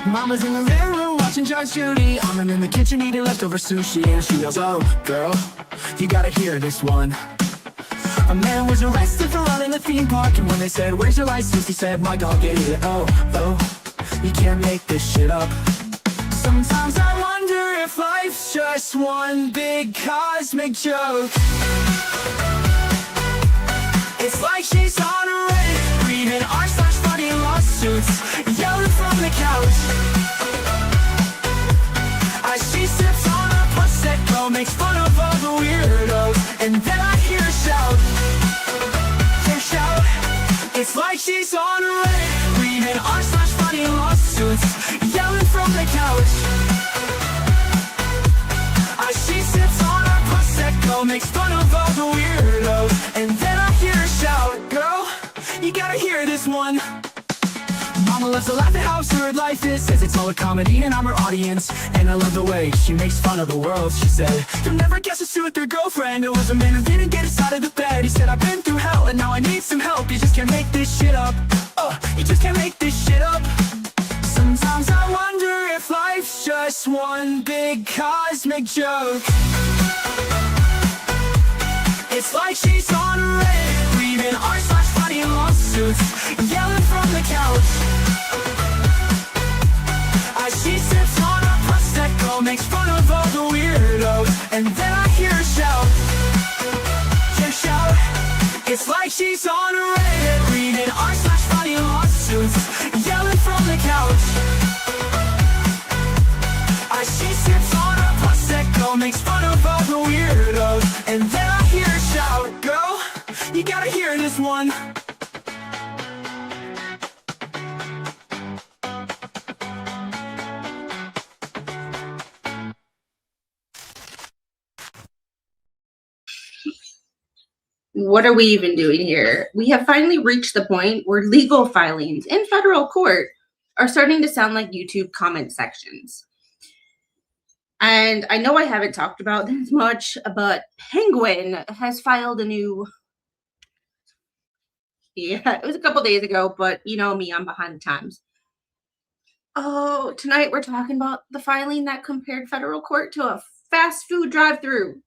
Mama's in the living room watching Judge Judy. I'm in the kitchen eating leftover sushi. And she goes, oh, girl, you gotta hear this one. A man was arrested for running the theme park. And when they said, where's your license? He said, my dog ate it. Oh, you can't make this shit up. Sometimes I wonder if life's just one big cosmic joke. It's like she's on a Reddit, reading r/funny lawsuits, yelling from the couch. As she sips on a Prosecco, makes fun of all the weirdos, and then I hear her shout. It's like she's on a Reddit, reading r/funny lawsuits, yelling from the couch. As she sips on a Prosecco, makes fun of all the weirdos, and then I hear her shout. Girl, you gotta hear this one. Mama loves to laugh at how absurd life is, says it's all a comedy and I'm her audience. And I love the way she makes fun of the world. She said, you'll never guess what's with their girlfriend. It was a man who didn't get us out of the bed. He said, I've been through hell and now I need some help. You just can't make this shit up. You just can't make this shit up. Sometimes I wonder if life's just one big cosmic joke. It's like she's on a Reddit, reading r/funny lawsuits, yelling from the couch. As she sips on a Prosecco, makes fun of all the weirdos, and then I hear her shout. It's like she's on a Reddit, reading r/funny lawsuits, yelling from the couch. As she sips on a Prosecco, makes fun of all the weirdos, and then I hear her shout. Girl, you gotta hear this one. What are we even doing here? We have finally reached the point where legal filings in federal court are starting to sound like YouTube comment sections. And I know I haven't talked about this much, but Penguin has filed a new... Yeah, it was a couple days ago, but you know me, I'm behind the times. Oh, tonight we're talking about the filing that compared federal court to a fast food drive-thru.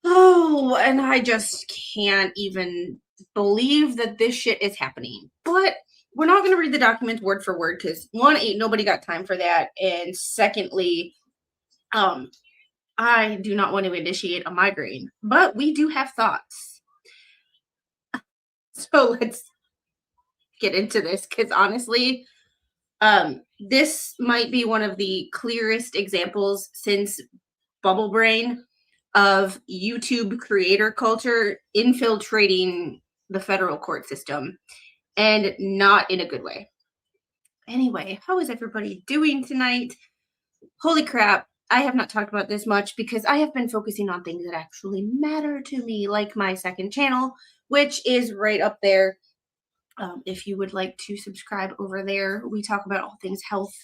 Oh, and I just can't even believe that this shit is happening. But we're not going to read the document word for word because, one, ain't nobody got time for that. And secondly, I do not want to initiate a migraine. But we do have thoughts. So let's get into this because, honestly, this might be one of the clearest examples since Bubble Brain of YouTube creator culture infiltrating the federal court system, and not in a good way. Anyway, how is everybody doing tonight? Holy crap, I have not talked about this much because I have been focusing on things that actually matter to me, like my second channel, which is right up there. If you would like to subscribe over there, we talk about all things health,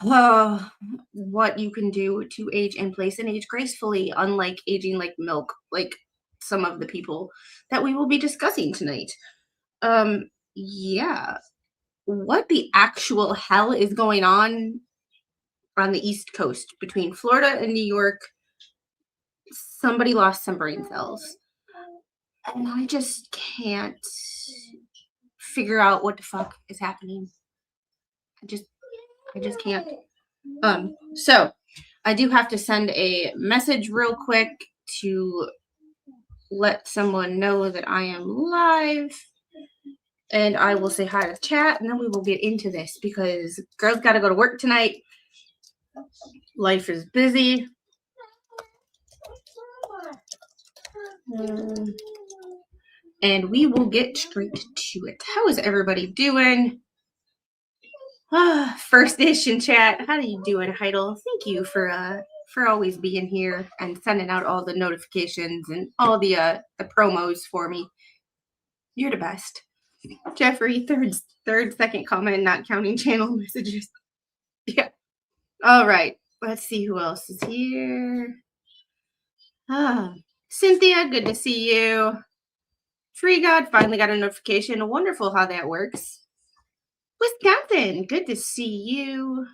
what you can do to age in place and age gracefully, unlike aging like milk, like some of the people that we will be discussing tonight. Yeah, what the actual hell is going on the East Coast between Florida and New York? Somebody lost some brain cells, and I just can't figure out what the fuck is happening. I just can't. So I do have to send a message real quick to let someone know that I am live, and I will say hi to the chat, and then we will get into this because girls got to go to work tonight. Life is busy. And we will get straight to it. How is everybody doing? First Dish in chat. How are you doing, Heidel? Thank you for always being here and sending out all the notifications and all the promos for me. You're the best. Jeffrey, second comment, not counting channel messages. Yeah. All right. Let's see who else is here. Cynthia, good to see you. Tree God finally got a notification. Wonderful how that works. Wisconsin, good to see you.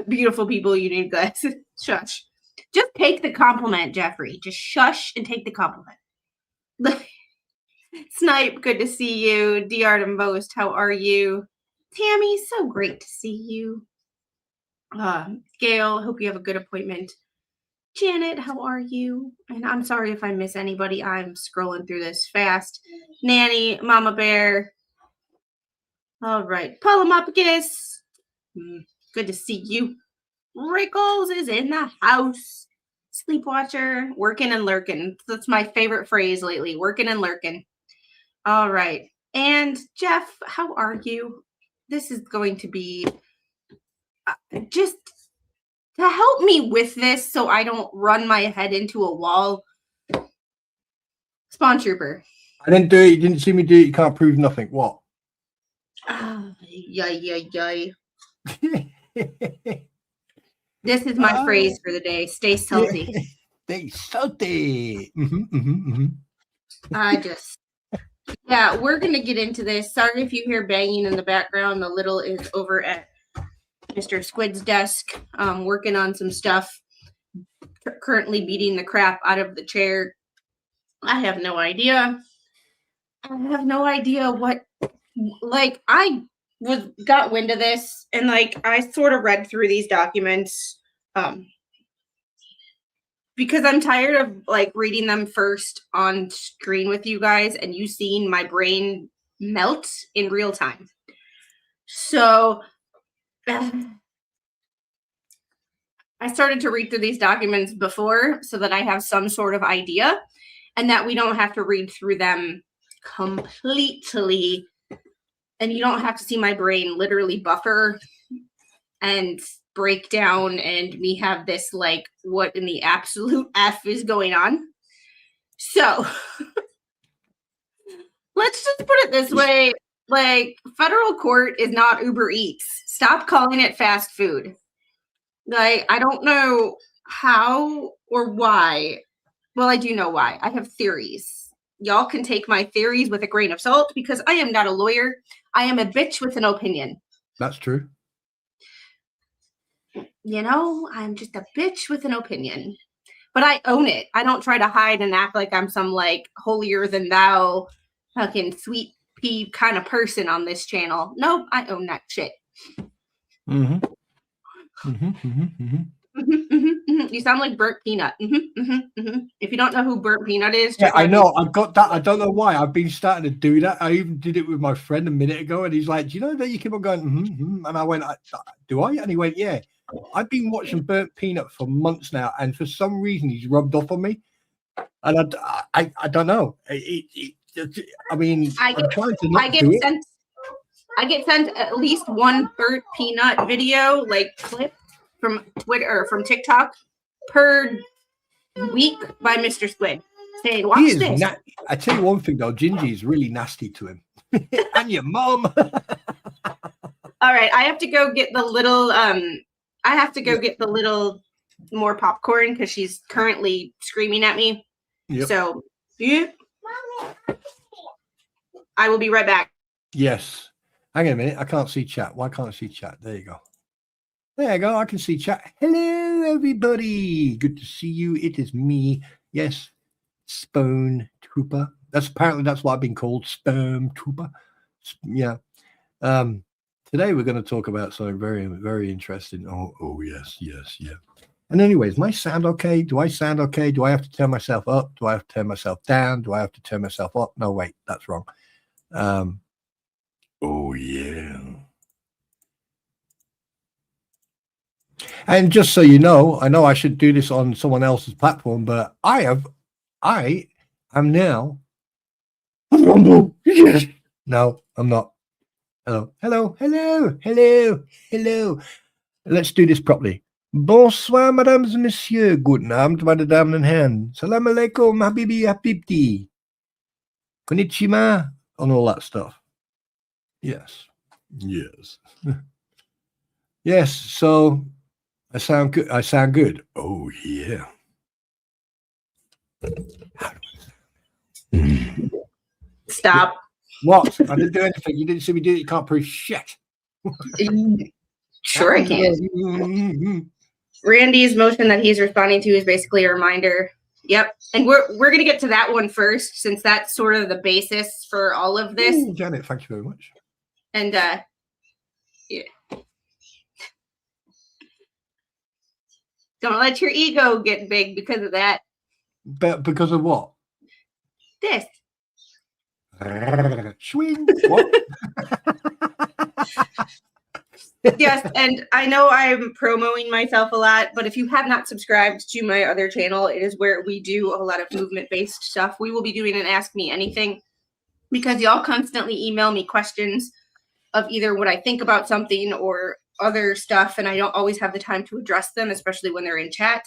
Beautiful people, you need glasses. Shush. Just take the compliment, Jeffrey. Just shush and take the compliment. Snipe, good to see you. DR Most, how are you? Tammy, so great to see you. Gail, hope you have a good appointment. Janet, how are you? And I'm sorry if I miss anybody. I'm scrolling through this fast. Nanny, Mama Bear. All right. Polymopicus. Good to see you. Rickles is in the house. Sleepwatcher, working and lurking. That's my favorite phrase lately. Working and lurking. All right. And Jeff, how are you? This is going to be just to help me with this so I don't run my head into a wall. Spawn Trooper. I didn't do it. You didn't see me do it. You can't prove nothing. What? Yay. This is my phrase for the day. Stay salty. Stay salty. Yeah, we're going to get into this. Sorry if you hear banging in the background. The little is over at Mr. Squid's desk, working on some stuff. Currently beating the crap out of the chair. I have no idea. What, like, I got wind of this, and like I sort of read through these documents because I'm tired of like reading them first on screen with you guys and you seeing my brain melt in real time. So I started to read through these documents before so that I have some sort of idea and that we don't have to read through them completely. And you don't have to see my brain literally buffer and break down and me have this like, what in the absolute F is going on? So let's just put it this way. Like, federal court is not Uber Eats. Stop calling it fast food. Like, I don't know how or why. Well, I do know why. I have theories. Y'all can take my theories with a grain of salt because I am not a lawyer. I am a bitch with an opinion. That's true. You know, I'm just a bitch with an opinion. But I own it. I don't try to hide and act like I'm some like holier than thou fucking sweet pea kind of person on this channel. Nope, I own that shit. You sound like Burnt Peanut. If you don't know who Burnt Peanut is, yeah, I know. I've got that. I don't know why. I've been starting to do that. I even did it with my friend a minute ago, and he's like, "Do you know that you keep on going?" And I went, "Do I?" And he went, "Yeah." I've been watching Burnt Peanut for months now, and for some reason, he's rubbed off on me, and I don't know. I mean, I'm trying to not do it. I get sent at least one Burnt Peanut video, like clip from Twitter or from TikTok per week by Mr. Squid saying, "Watch this." I tell you one thing though, Gingy is really nasty to him, and your mom. All right, I have to go get the little. I have to go get the little more popcorn because she's currently screaming at me. Yep. So, yeah. I will be right back. Yes. Hang on a minute. I can't see chat. Why can't I see chat? There you go. There you go. I can see chat. Hello, everybody. Good to see you. It is me. Yes, Spawn Trooper. That's what I've been called, Sperm Trooper. Yeah. Today we're going to talk about something very, very interesting. Oh, yes. Yeah. And anyways, my sound okay? Do I sound okay? Do I have to turn myself up? Do I have to turn myself down? Do I have to turn myself up? No, wait, that's wrong. Oh, yeah. And just so you know, I know I should do this on someone else's platform, but I am now. Yes. No, I'm not. Hello. Let's do this properly. Bonsoir, mesdames et messieurs. Guten Abend, meine Damen und Herren. Salam alaikum, habibi habibti. Konnichiwa, and all that stuff. Yes. Yes, so I sound good. Oh, yeah. Stop. What? I didn't do anything. You didn't see me do it. You can't prove shit. Sure, I can. Randy's motion that he's responding to is basically a reminder. Yep. And we're gonna get to that one first, since that's sort of the basis for all of this. Ooh, Janet, thank you very much. And yeah. Don't let your ego get big because of that. But because of what? This. Swing. What? Yes, and I know I'm promoting myself a lot, but if you have not subscribed to my other channel, it is where we do a lot of movement-based stuff. We will be doing an Ask Me Anything, because y'all constantly email me questions of either what I think about something or other stuff, and I don't always have the time to address them, especially when they're in chat.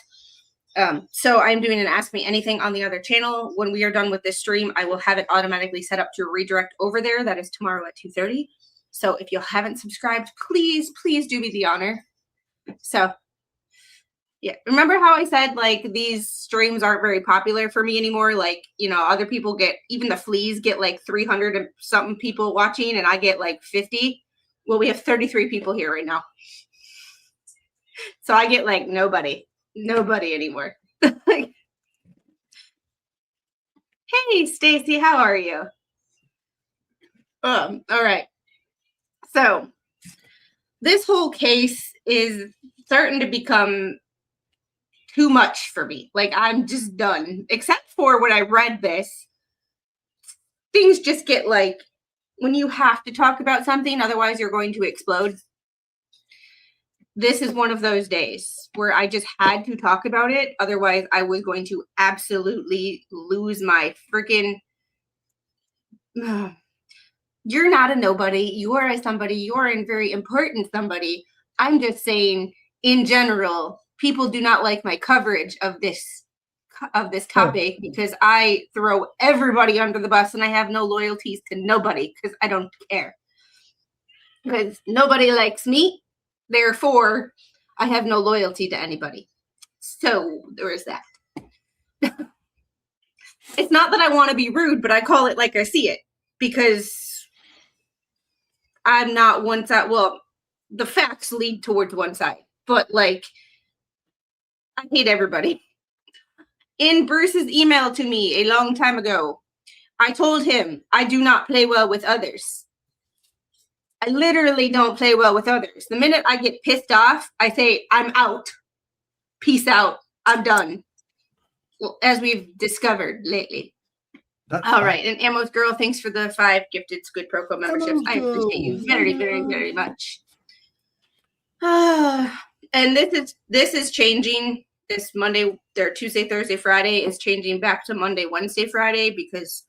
So I'm doing an Ask Me Anything on the other channel. When we are done with this stream, I will have it automatically set up to redirect over there. That is tomorrow at 2:30. So if you haven't subscribed, please do me the honor. So yeah, remember how I said like these streams aren't very popular for me anymore? Like, you know, other people get, even the fleas get like 300 and something people watching, and I get like 50. Well, we have 33 people here right now. So I get like nobody anymore. Hey, Stacy, how are you? All right. So this whole case is starting to become too much for me. Like, I'm just done. Except for when I read this, things just get like, when you have to talk about something, otherwise you're going to explode. This is one of those days where I just had to talk about it. Otherwise, I was going to absolutely lose my freaking... You're not a nobody. You are a somebody. You are a very important somebody. I'm just saying, in general, people do not like my coverage of this topic because I throw everybody under the bus and I have no loyalties to nobody because I don't care. Because nobody likes me. Therefore, I have no loyalty to anybody. So there is that. It's not that I want to be rude, but I call it like I see it because I'm not one side. Well, the facts lead towards one side, but like, I hate everybody. In Bruce's email to me a long time ago, I told him I do not play well with others. I literally don't play well with others. The minute I get pissed off, I say, I'm out. Peace out. I'm done. Well, as we've discovered lately. All right. And Amos Girl, thanks for the 5 gifted Squid Pro memberships. I appreciate you very, very, very much. And this is changing. This Monday, Tuesday, Thursday, Friday is changing back to Monday, Wednesday, Friday because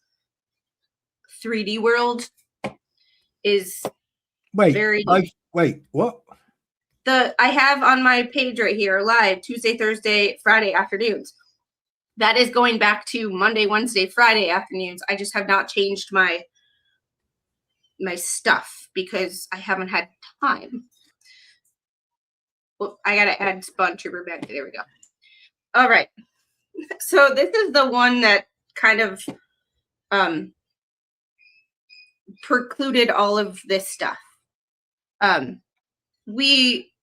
3D World is wait, what? I have on my page right here live Tuesday, Thursday, Friday afternoons. That is going back to Monday, Wednesday, Friday afternoons. I just have not changed my stuff because I haven't had time. Well, I gotta add Spawn Trooper back. There we go. All right. So this is the one that kind of precluded all of this stuff. We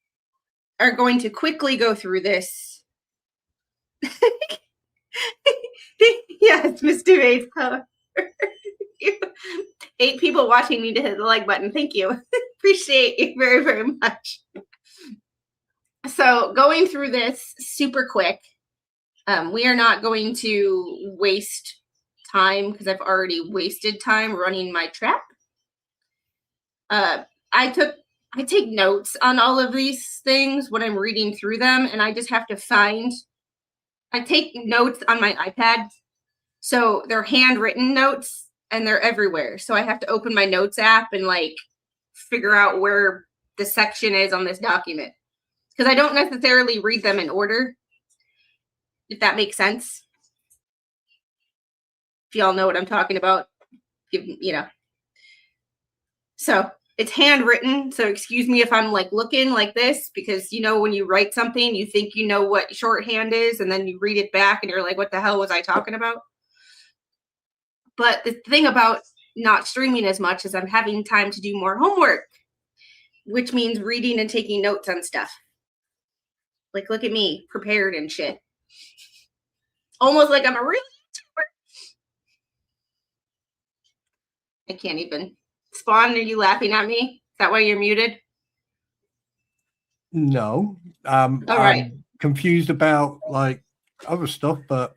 are going to quickly go through this. Yes, Mr. Ace. 8 people watching need to hit the like button. Thank you. Appreciate you very, very much. So going through this super quick. We are not going to waste time because I've already wasted time running my trap. I take notes on all of these things when I'm reading through them, and I just have to I take notes on my iPad. So they're handwritten notes and they're everywhere. So I have to open my notes app and like figure out where the section is on this document. Because I don't necessarily read them in order. If that makes sense. If y'all know what I'm talking about, you know. So it's handwritten. So excuse me if I'm like looking like this, because you know when you write something, you think you know what shorthand is, and then you read it back and you're like, what the hell was I talking about? But the thing about not streaming as much as I'm having time to do more homework, which means reading and taking notes on stuff. Like, look at me, prepared and shit. Almost like I'm a real YouTuber. I can't even. Spawn, are you laughing at me? Is that why you're muted? No. All right. I'm confused about like other stuff, but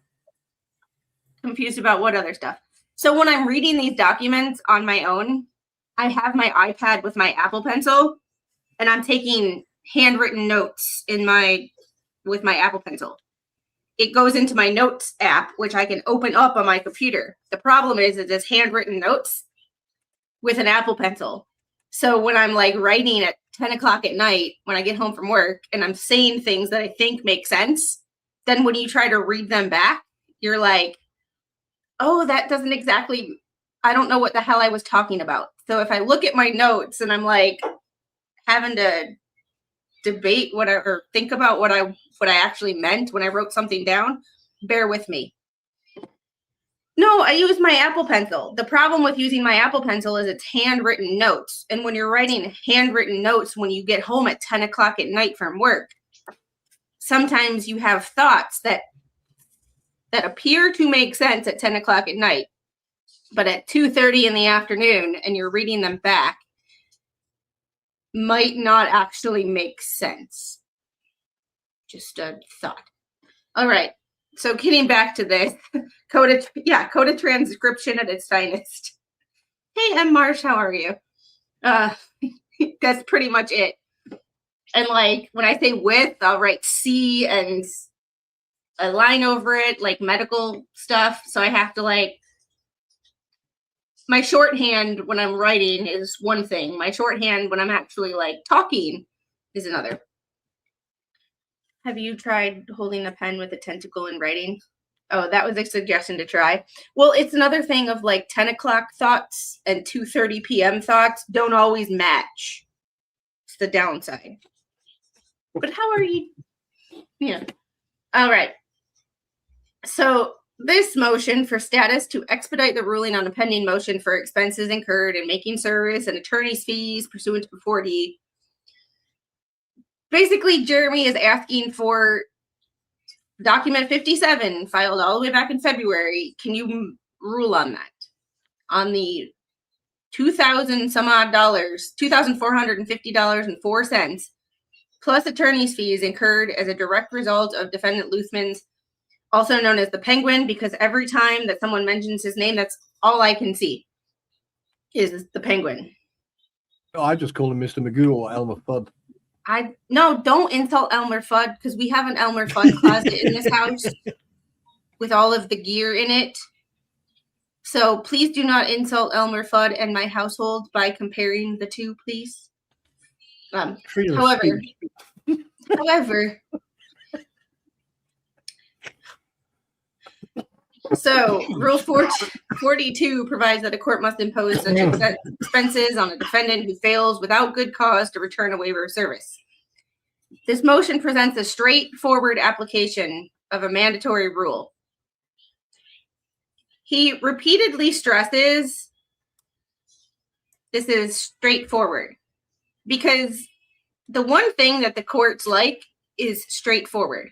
Confused about what other stuff? So when I'm reading these documents on my own, I have my iPad with my Apple Pencil, and I'm taking handwritten notes with my Apple Pencil. It goes into my notes app, which I can open up on my computer. The problem is it's handwritten notes with an Apple Pencil. So when I'm like writing at 10 o'clock at night, when I get home from work and I'm saying things that I think make sense, then when you try to read them back, you're like, oh, that doesn't exactly, I don't know what the hell I was talking about. So if I look at my notes and I'm like having to debate or think about what I actually meant when I wrote something down, bear with me. No, I use my Apple Pencil. The problem with using my Apple Pencil is it's handwritten notes. And when you're writing handwritten notes when you get home at 10 o'clock at night from work, sometimes you have thoughts that appear to make sense at 10 o'clock at night, but at 2:30 in the afternoon and you're reading them back, might not actually make sense. Just a thought. All right. So getting back to this, code of transcription at its finest. Hey, M. Marsh, how are you? That's pretty much it. And like when I say with, I'll write C and a line over it, like medical stuff. So I have to like, my shorthand when I'm writing is one thing. My shorthand when I'm actually like talking is another. Have you tried holding a pen with a tentacle and writing? Oh, that was a suggestion to try. Well, it's another thing of like 10 o'clock thoughts and 2:30 p.m. thoughts don't always match. It's the downside. But how are you? Yeah. All right. So this motion for status to expedite the ruling on a pending motion for expenses incurred in making service and attorney's fees pursuant to 4D. Basically, Jeremy is asking for document 57 filed all the way back in February. Can you rule on that? On the $2,000 some odd dollars, $2,450.04 plus attorney's fees incurred as a direct result of defendant Luthman's, also known as the Penguin, because every time that someone mentions his name, that's all I can see is the Penguin. Oh, I just call him Mr. Magoo or Elmer Fudd. No, don't insult Elmer Fudd, because we have an Elmer Fudd closet in this house with all of the gear in it. So please do not insult Elmer Fudd and my household by comparing the two, please. However, so Rule 42 provides that a court must impose such expenses on a defendant who fails without good cause to return a waiver of service. This motion presents a straightforward application of a mandatory rule. He repeatedly stresses this is straightforward because the one thing that the courts like is straightforward.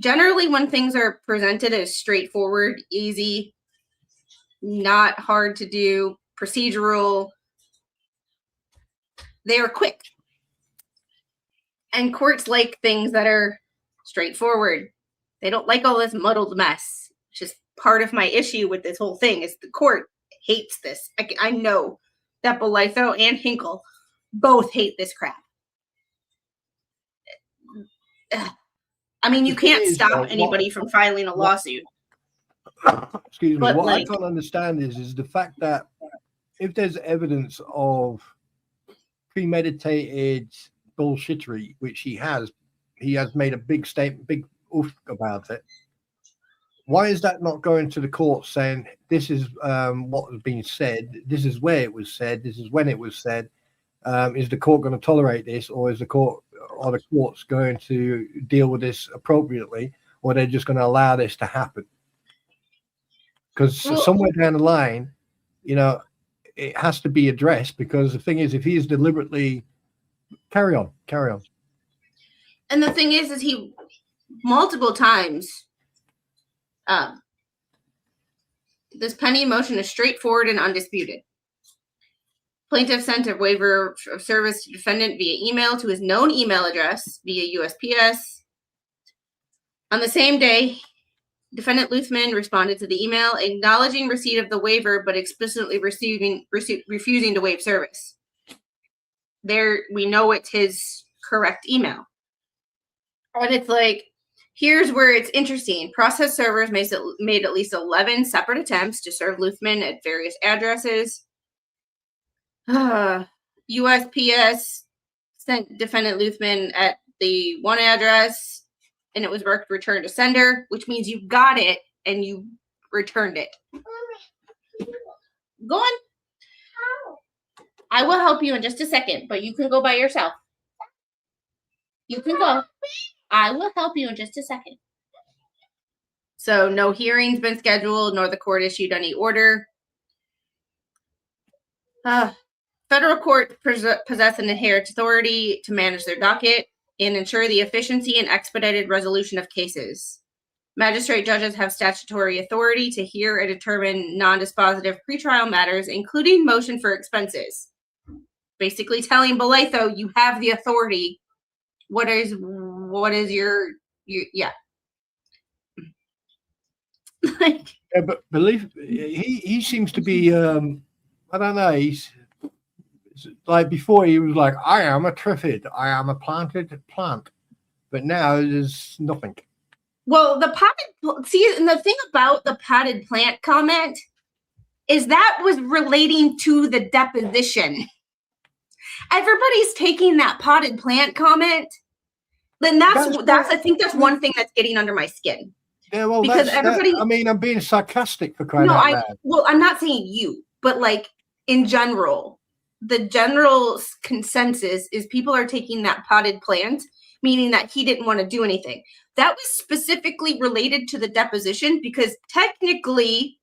Generally, when things are presented as straightforward, easy, not hard to do, procedural, they are quick. And courts like things that are straightforward. They don't like all this muddled mess, which is part of my issue with this whole thing is the court hates this. I know that Belitho and Hinkle both hate this crap. I mean, you can't stop anybody from filing a lawsuit. Excuse me. But What like, I can't understand is the fact that if there's evidence of premeditated bullshittery, which he has made a big statement, big oof about it. Why is that not going to the court saying this is what has been said, this is where it was said, this is when it was said? Is the court going to tolerate this, or is the courts going to deal with this appropriately, or they're just going to allow this to happen? Because somewhere down the line, you know, it has to be addressed, because the thing is, if he is deliberately, carry on. And the thing is he multiple times, this pending motion is straightforward and undisputed. Plaintiff sent a waiver of service to defendant via email to his known email address via USPS. On the same day, defendant Luthman responded to the email acknowledging receipt of the waiver, but explicitly refusing to waive service. There, we know it's his correct email. And it's like, here's where it's interesting. Process servers made at least 11 separate attempts to serve Luthman at various addresses. USPS sent defendant Luthman at the one address, and it was marked return to sender, which means you got it and you returned it. Go on. I will help you in just a second, but you can go by yourself. You can go. I will help you in just a second. So no hearing's been scheduled, nor the court issued any order. Federal courts possess an inherent authority to manage their docket and ensure the efficiency and expedited resolution of cases. Magistrate judges have statutory authority to hear and determine non-dispositive pretrial matters, including motion for expenses. Basically telling Belatho, you have the authority. What is your yeah. Like, Yeah, but believe he seems to be I don't know, he's like, before he was like, I am a triffid, I am a planted plant, but now there's nothing. well, the potted, see, and the thing about the potted plant comment is that was relating to the deposition. Everybody's taking that potted plant comment. Then that's I think that's one thing that's getting under my skin. Yeah, well, because everybody. I mean, I'm being sarcastic for crying out loud. Well, I'm not saying you, but like in general, the general consensus is people are taking that potted plant, meaning that he didn't want to do anything. That was specifically related to the deposition, because technically,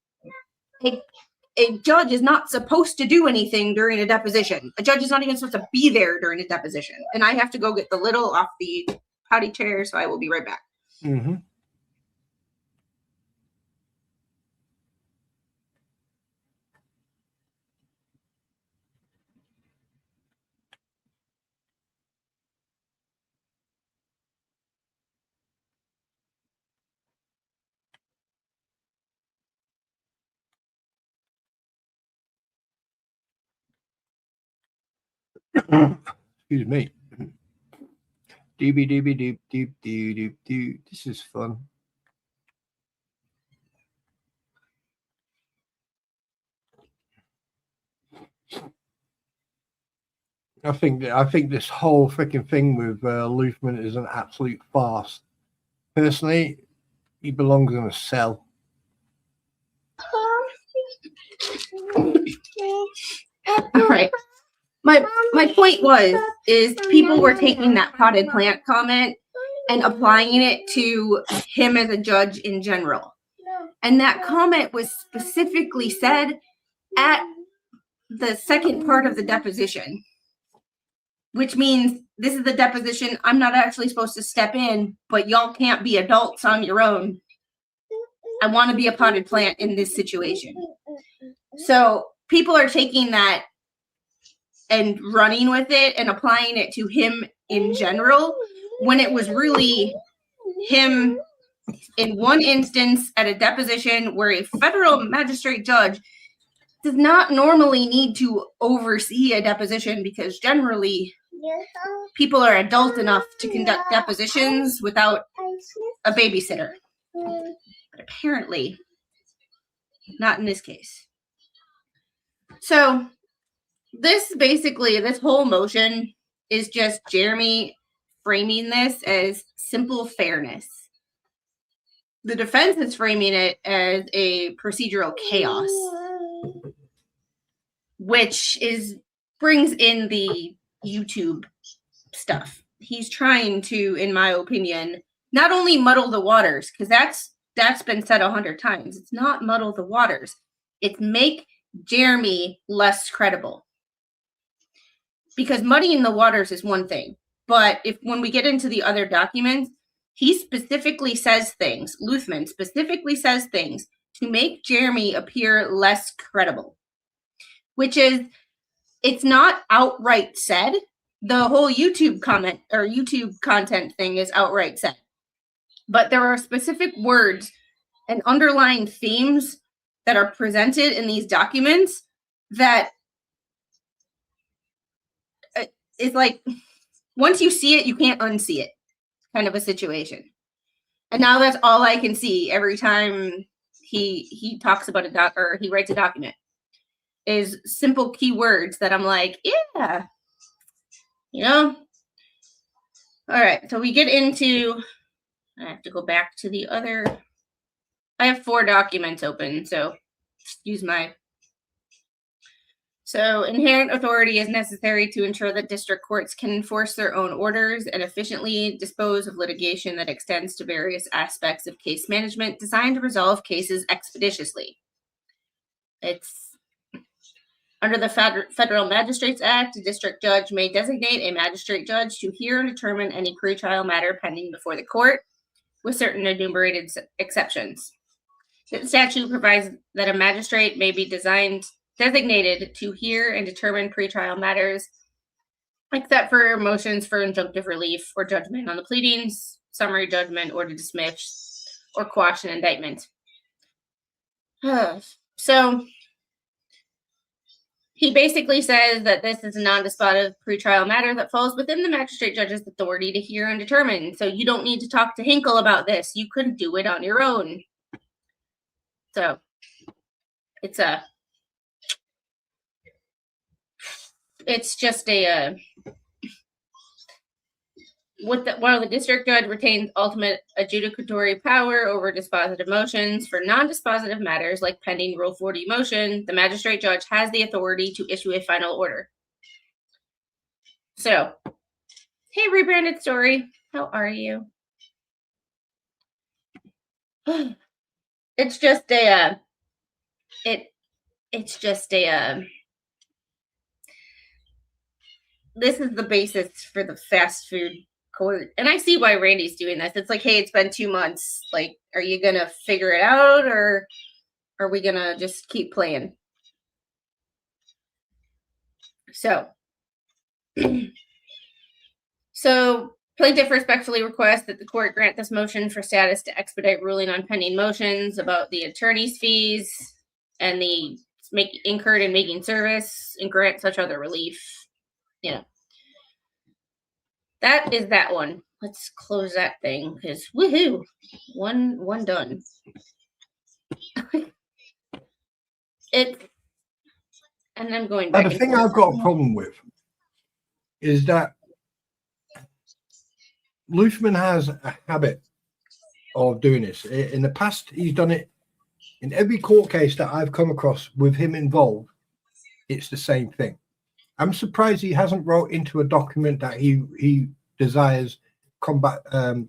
a judge is not supposed to do anything during a deposition. A judge is not even supposed to be there during a deposition. And I have to go get the little off the potty chair, so I will be right back. Mm-hmm. Excuse me. Doobie doobie doop doop doop doop doop. This is fun. I think this whole freaking thing with Luthman is an absolute farce. Personally, he belongs in a cell. All right. My point is people were taking that potted plant comment and applying it to him as a judge in general. And that comment was specifically said at the second part of the deposition, which means this is the deposition. I'm not actually supposed to step in, but y'all can't be adults on your own. I want to be a potted plant in this situation. So people are taking that and running with it and applying it to him in general, when it was really him in one instance at a deposition where a federal magistrate judge does not normally need to oversee a deposition, because generally people are adult enough to conduct depositions without a babysitter. But apparently not in this case. So this whole motion is just Jeremy framing this as simple fairness. The defense is framing it as a procedural chaos, which brings in the YouTube stuff. He's trying to, in my opinion, not only muddle the waters, because that's been said 100 times. It's not muddle the waters. It's make Jeremy less credible. Because muddying the waters is one thing, but when we get into the other documents, he specifically says things, Luthman specifically says things to make Jeremy appear less credible, which is, it's not outright said. The whole YouTube comment or YouTube content thing is outright said, but there are specific words and underlying themes that are presented in these documents that is like, once you see it, you can't unsee it, kind of a situation. And now that's all I can see every time he talks about a doc, or he writes a document, is simple keywords that I'm like, yeah, you know. All right, so we get into, I have to go back to the other, I have 4 documents open, so excuse my. So inherent authority is necessary to ensure that district courts can enforce their own orders and efficiently dispose of litigation that extends to various aspects of case management designed to resolve cases expeditiously. It's under the Federal Magistrates Act, a district judge may designate a magistrate judge to hear and determine any pretrial matter pending before the court, with certain enumerated exceptions. The statute provides that a magistrate may be designated to hear and determine pretrial matters, except for motions for injunctive relief or judgment on the pleadings, summary judgment, or to dismiss or quash an indictment. So he basically says that this is a non-dispositive pretrial matter that falls within the magistrate judge's authority to hear and determine. So you don't need to talk to Hinkle about this. You could do it on your own. So it's just a while the district judge retains ultimate adjudicatory power over dispositive motions for non-dispositive matters like pending Rule 40 motion, the magistrate judge has the authority to issue a final order. So, hey, rebranded story, how are you? It's just a this is the basis for the fast food court. And I see why Randy's doing this. It's like, hey, it's been 2 months. Like, are you going to figure it out, or are we going to just keep playing? So, plaintiff respectfully requests that the court grant this motion for status to expedite ruling on pending motions about the attorney's fees and the incurred in making service, and grant such other relief. Yeah. That is that one. Let's close that thing, because woohoo, one done. And I'm going back. The thing I've got a problem with is that Luthman has a habit of doing this. In the past, he's done it in every court case that I've come across with him involved. It's the same thing. I'm surprised he hasn't wrote into a document that he desires combat,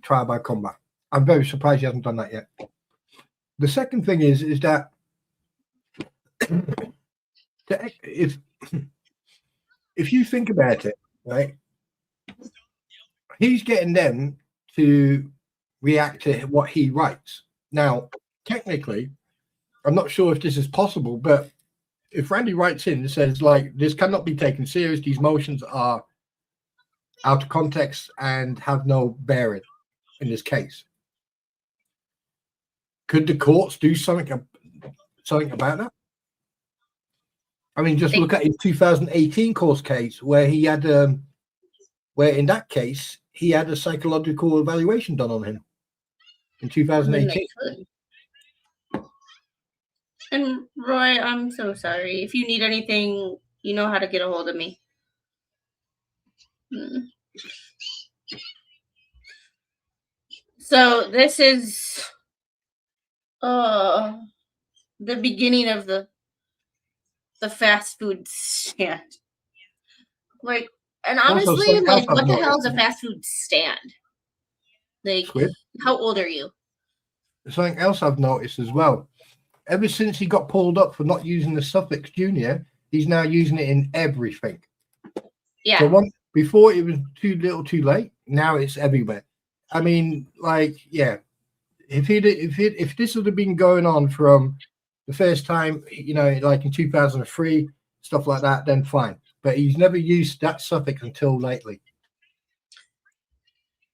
trial by combat. I'm very surprised he hasn't done that yet. The second thing is that if you think about it, right, he's getting them to react to what he writes. Now, technically, I'm not sure if this is possible, but if Randy writes in and says, like, this cannot be taken serious, these motions are out of context and have no bearing in this case, could the courts do something about that? I mean, just look at his 2018 court case where he had, where in that case, he had a psychological evaluation done on him in 2018. And Roy, I'm so sorry. If you need anything, you know how to get a hold of me. So this is the beginning of the fast food stand. Like, and honestly, like, what the hell is a fast food stand? Like, how old are you? Something else I've noticed as well ever since he got pulled up for not using the suffix junior, he's now using it in everything. Yeah. So before it was too little, too late. Now it's everywhere. I mean, like, yeah. If this would have been going on from the first time, you know, like in 2003, stuff like that, then fine. But he's never used that suffix until lately.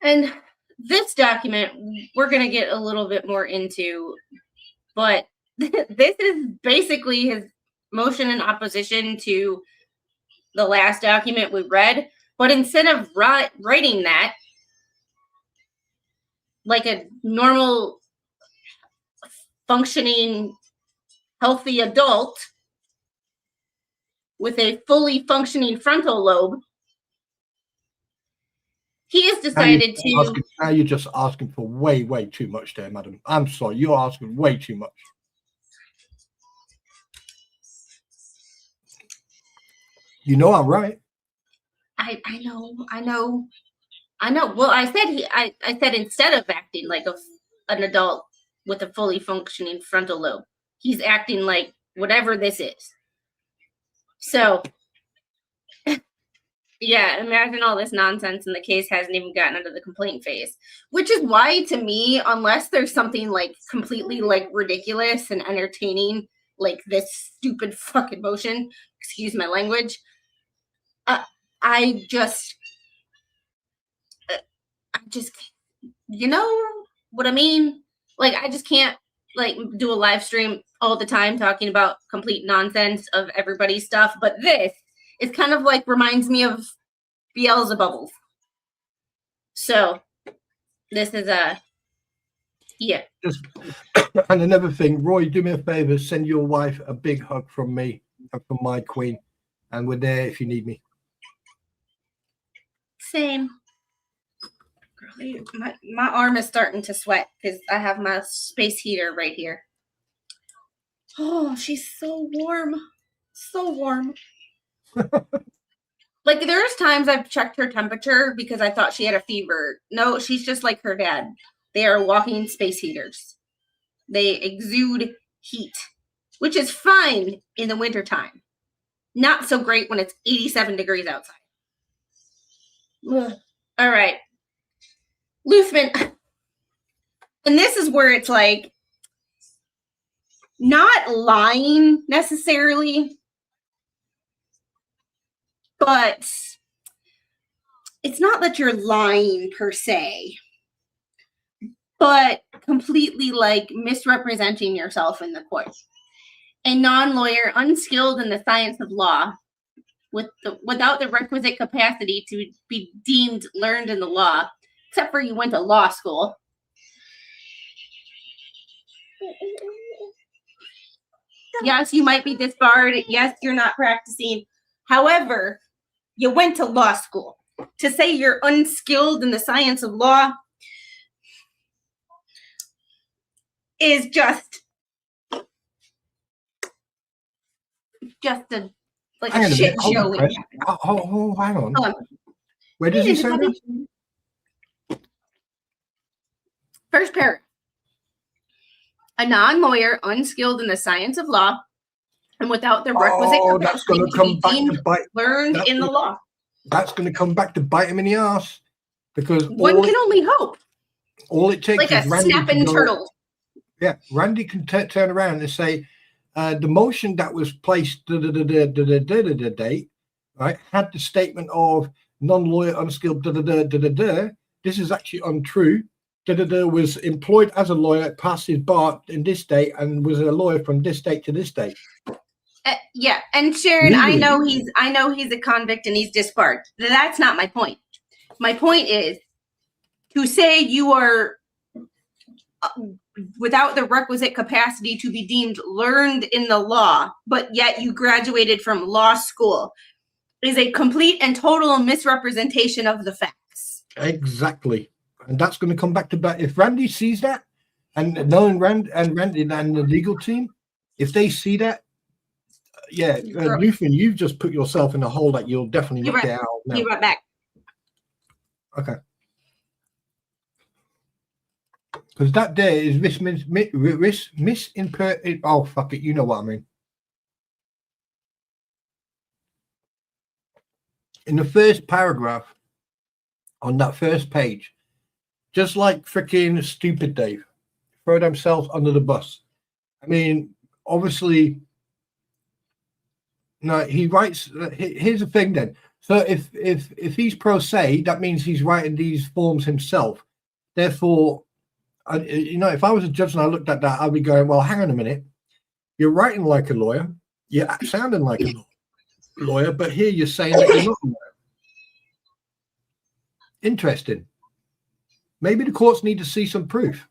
And this document, we're going to get a little bit more into, but this is basically his motion in opposition to the last document we read. But instead of writing that like a normal, functioning, healthy adult with a fully functioning frontal lobe, he has decided now you're just asking for way, way too much there, madam. I'm sorry, you're asking way too much. You know I'm right. I know. Well, I said instead of acting like an adult with a fully functioning frontal lobe, he's acting like whatever this is. So, yeah, imagine all this nonsense and the case hasn't even gotten into the complaint phase. Which is why, to me, unless there's something like completely like ridiculous and entertaining, like this stupid fucking motion, excuse my language, I just, you know what I mean? Like, I just can't like do a live stream all the time talking about complete nonsense of everybody's stuff. But this is kind of like reminds me of Beelzebubbles. So this is yeah. And another thing, Roy, do me a favor, send your wife a big hug from me and from my queen. And we're there if you need me. Same. My arm is starting to sweat because I have my space heater right here. Oh, she's so warm. So warm. Like, there's times I've checked her temperature because I thought she had a fever. No, she's just like her dad. They are walking space heaters. They exude heat, which is fine in the wintertime. Not so great when it's 87 degrees outside. Ugh. All right. Luthman. And this is where it's like not lying necessarily, but it's not that you're lying per se, but completely like misrepresenting yourself in the court. A non-lawyer unskilled in the science of law without the requisite capacity to be deemed learned in the law, except for you went to law school. Yes, you might be disbarred. Yes, you're not practicing. However, you went to law school. To say you're unskilled in the science of law is just a shit show. Oh, hang on. Where does he say that? First paragraph. A non-lawyer unskilled in the science of law and without the requisite that's going to come back to bite. Learned in the law. That's going to come back to bite him in the ass because one can only hope. All it takes like is a Randy snapping turtle. Yeah, Randy can turn around and say, the motion that was placed date, right, had the statement of non-lawyer unskilled This is actually untrue. Was employed as a lawyer, passed his bar in this date, and was a lawyer from this date to this date. Yeah, and Sharon, I know he's a convict and he's disbarred. That's not my point. My point is to say you are without the requisite capacity to be deemed learned in the law, but yet you graduated from law school is a complete and total misrepresentation of the facts. Exactly. And that's going to come back to back. If Randy sees that, and knowing Randy and the legal team, if they see that, Luthman, you've just put yourself in a hole that you'll definitely not get out now. Be right back. Okay. Because that there is misinterpreted. Oh, fuck it. You know what I mean. In the first paragraph on that first page, just like freaking stupid Dave, throw themselves under the bus. I mean, obviously, no, he writes. Here's the thing then. So if he's pro se, that means he's writing these forms himself. Therefore, if I was a judge and I looked at that, I'd be going, well, hang on a minute. You're writing like a lawyer. You're sounding like a lawyer, but here you're saying that you're not a lawyer. Interesting. Maybe the courts need to see some proof.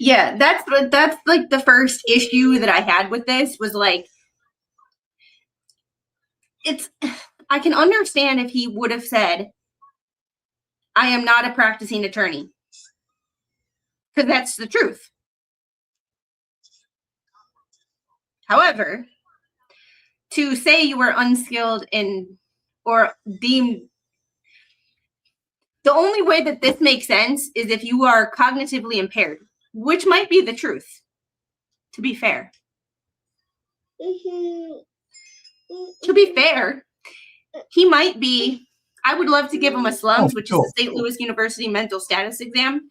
Yeah, that's like the first issue that I had with this was like, I can understand if he would have said, I am not a practicing attorney. Because that's the truth. However, to say you were unskilled or deemed, the only way that this makes sense is if you are cognitively impaired, which might be the truth, to be fair. To be fair, he might be, I would love to give him a SLUMS, which is the St. Louis University mental status exam,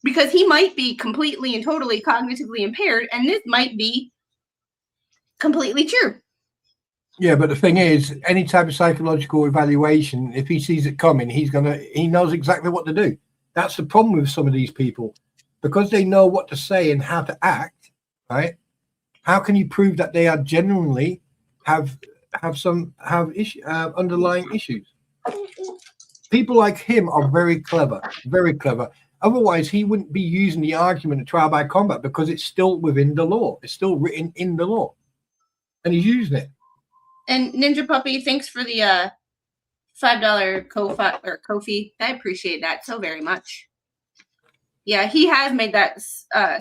because he might be completely and totally cognitively impaired, and this might be completely true. Yeah, but the thing is, any type of psychological evaluation, if he sees it coming, he knows exactly what to do. That's the problem with some of these people. Because they know what to say and how to act, right? How can you prove that they are genuinely have underlying issues? People like him are very clever, very clever. Otherwise, he wouldn't be using the argument of trial by combat because it's still within the law. It's still written in the law, and he's using it. And Ninja Puppy, thanks for the $5 Ko-fi. I appreciate that so very much. Yeah, he has made that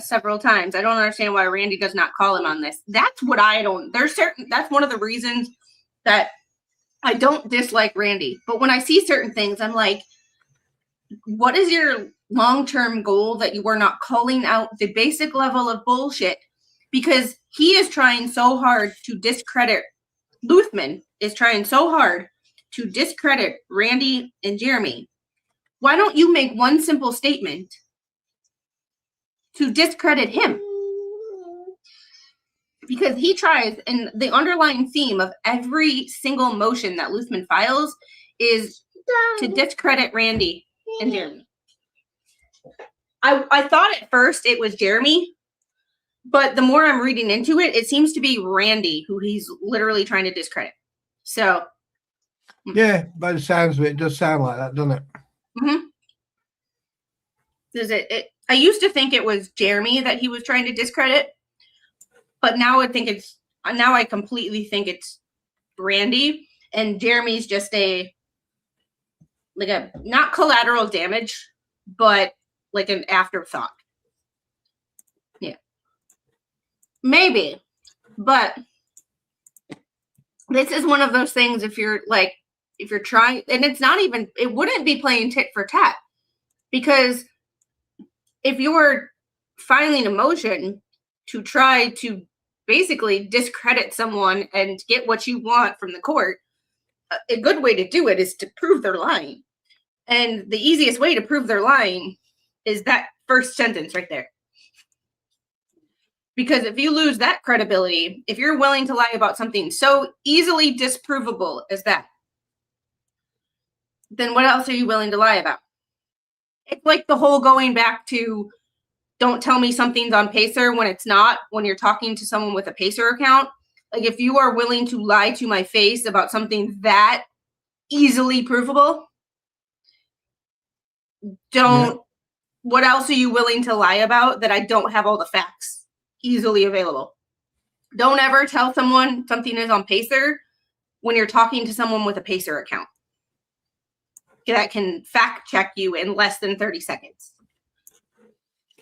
several times. I don't understand why Randy does not call him on this. That's what I don't. That's one of the reasons that I don't dislike Randy. But when I see certain things, I'm like, what is your long-term goal that you are not calling out the basic level of bullshit? Because he is trying so hard to discredit. Luthman is trying so hard to discredit Randy and Jeremy. Why don't you make one simple statement to discredit him? Because he tries, and the underlying theme of every single motion that Luthman files is to discredit Randy and Jeremy. I thought at first it was Jeremy, but the more I'm reading into it, it seems to be Randy who he's literally trying to discredit. So, yeah, by the sounds of it, it does sound like that, doesn't it? Mm-hmm. Does it? I used to think it was Jeremy that he was trying to discredit, but now I completely think it's Randy, and Jeremy's just not collateral damage, but like an afterthought. Yeah. Maybe, but this is one of those things if you're trying, and it wouldn't be playing tit for tat, because if you're filing a motion to try to basically discredit someone and get what you want from the court, a good way to do it is to prove they're lying. And the easiest way to prove they're lying is that first sentence right there. Because if you lose that credibility, if you're willing to lie about something so easily disprovable as that, then what else are you willing to lie about? It's like the whole going back to don't tell me something's on Pacer when it's not, when you're talking to someone with a Pacer account. Like, if you are willing to lie to my face about something that easily provable, what else are you willing to lie about that I don't have all the facts easily available? Don't ever tell someone something is on Pacer when you're talking to someone with a Pacer account that can fact check you in less than 30 seconds.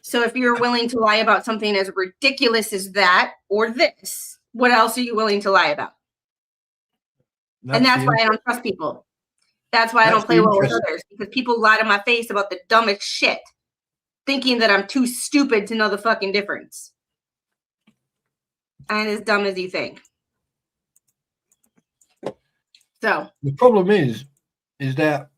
So if you're willing to lie about something as ridiculous as that or this, what else are you willing to lie about? And that's why I don't trust people. That's why I That's don't play well with interesting. others, because people lie to my face about the dumbest shit, thinking that I'm too stupid to know the fucking difference. I ain't as dumb as you think. So The problem is that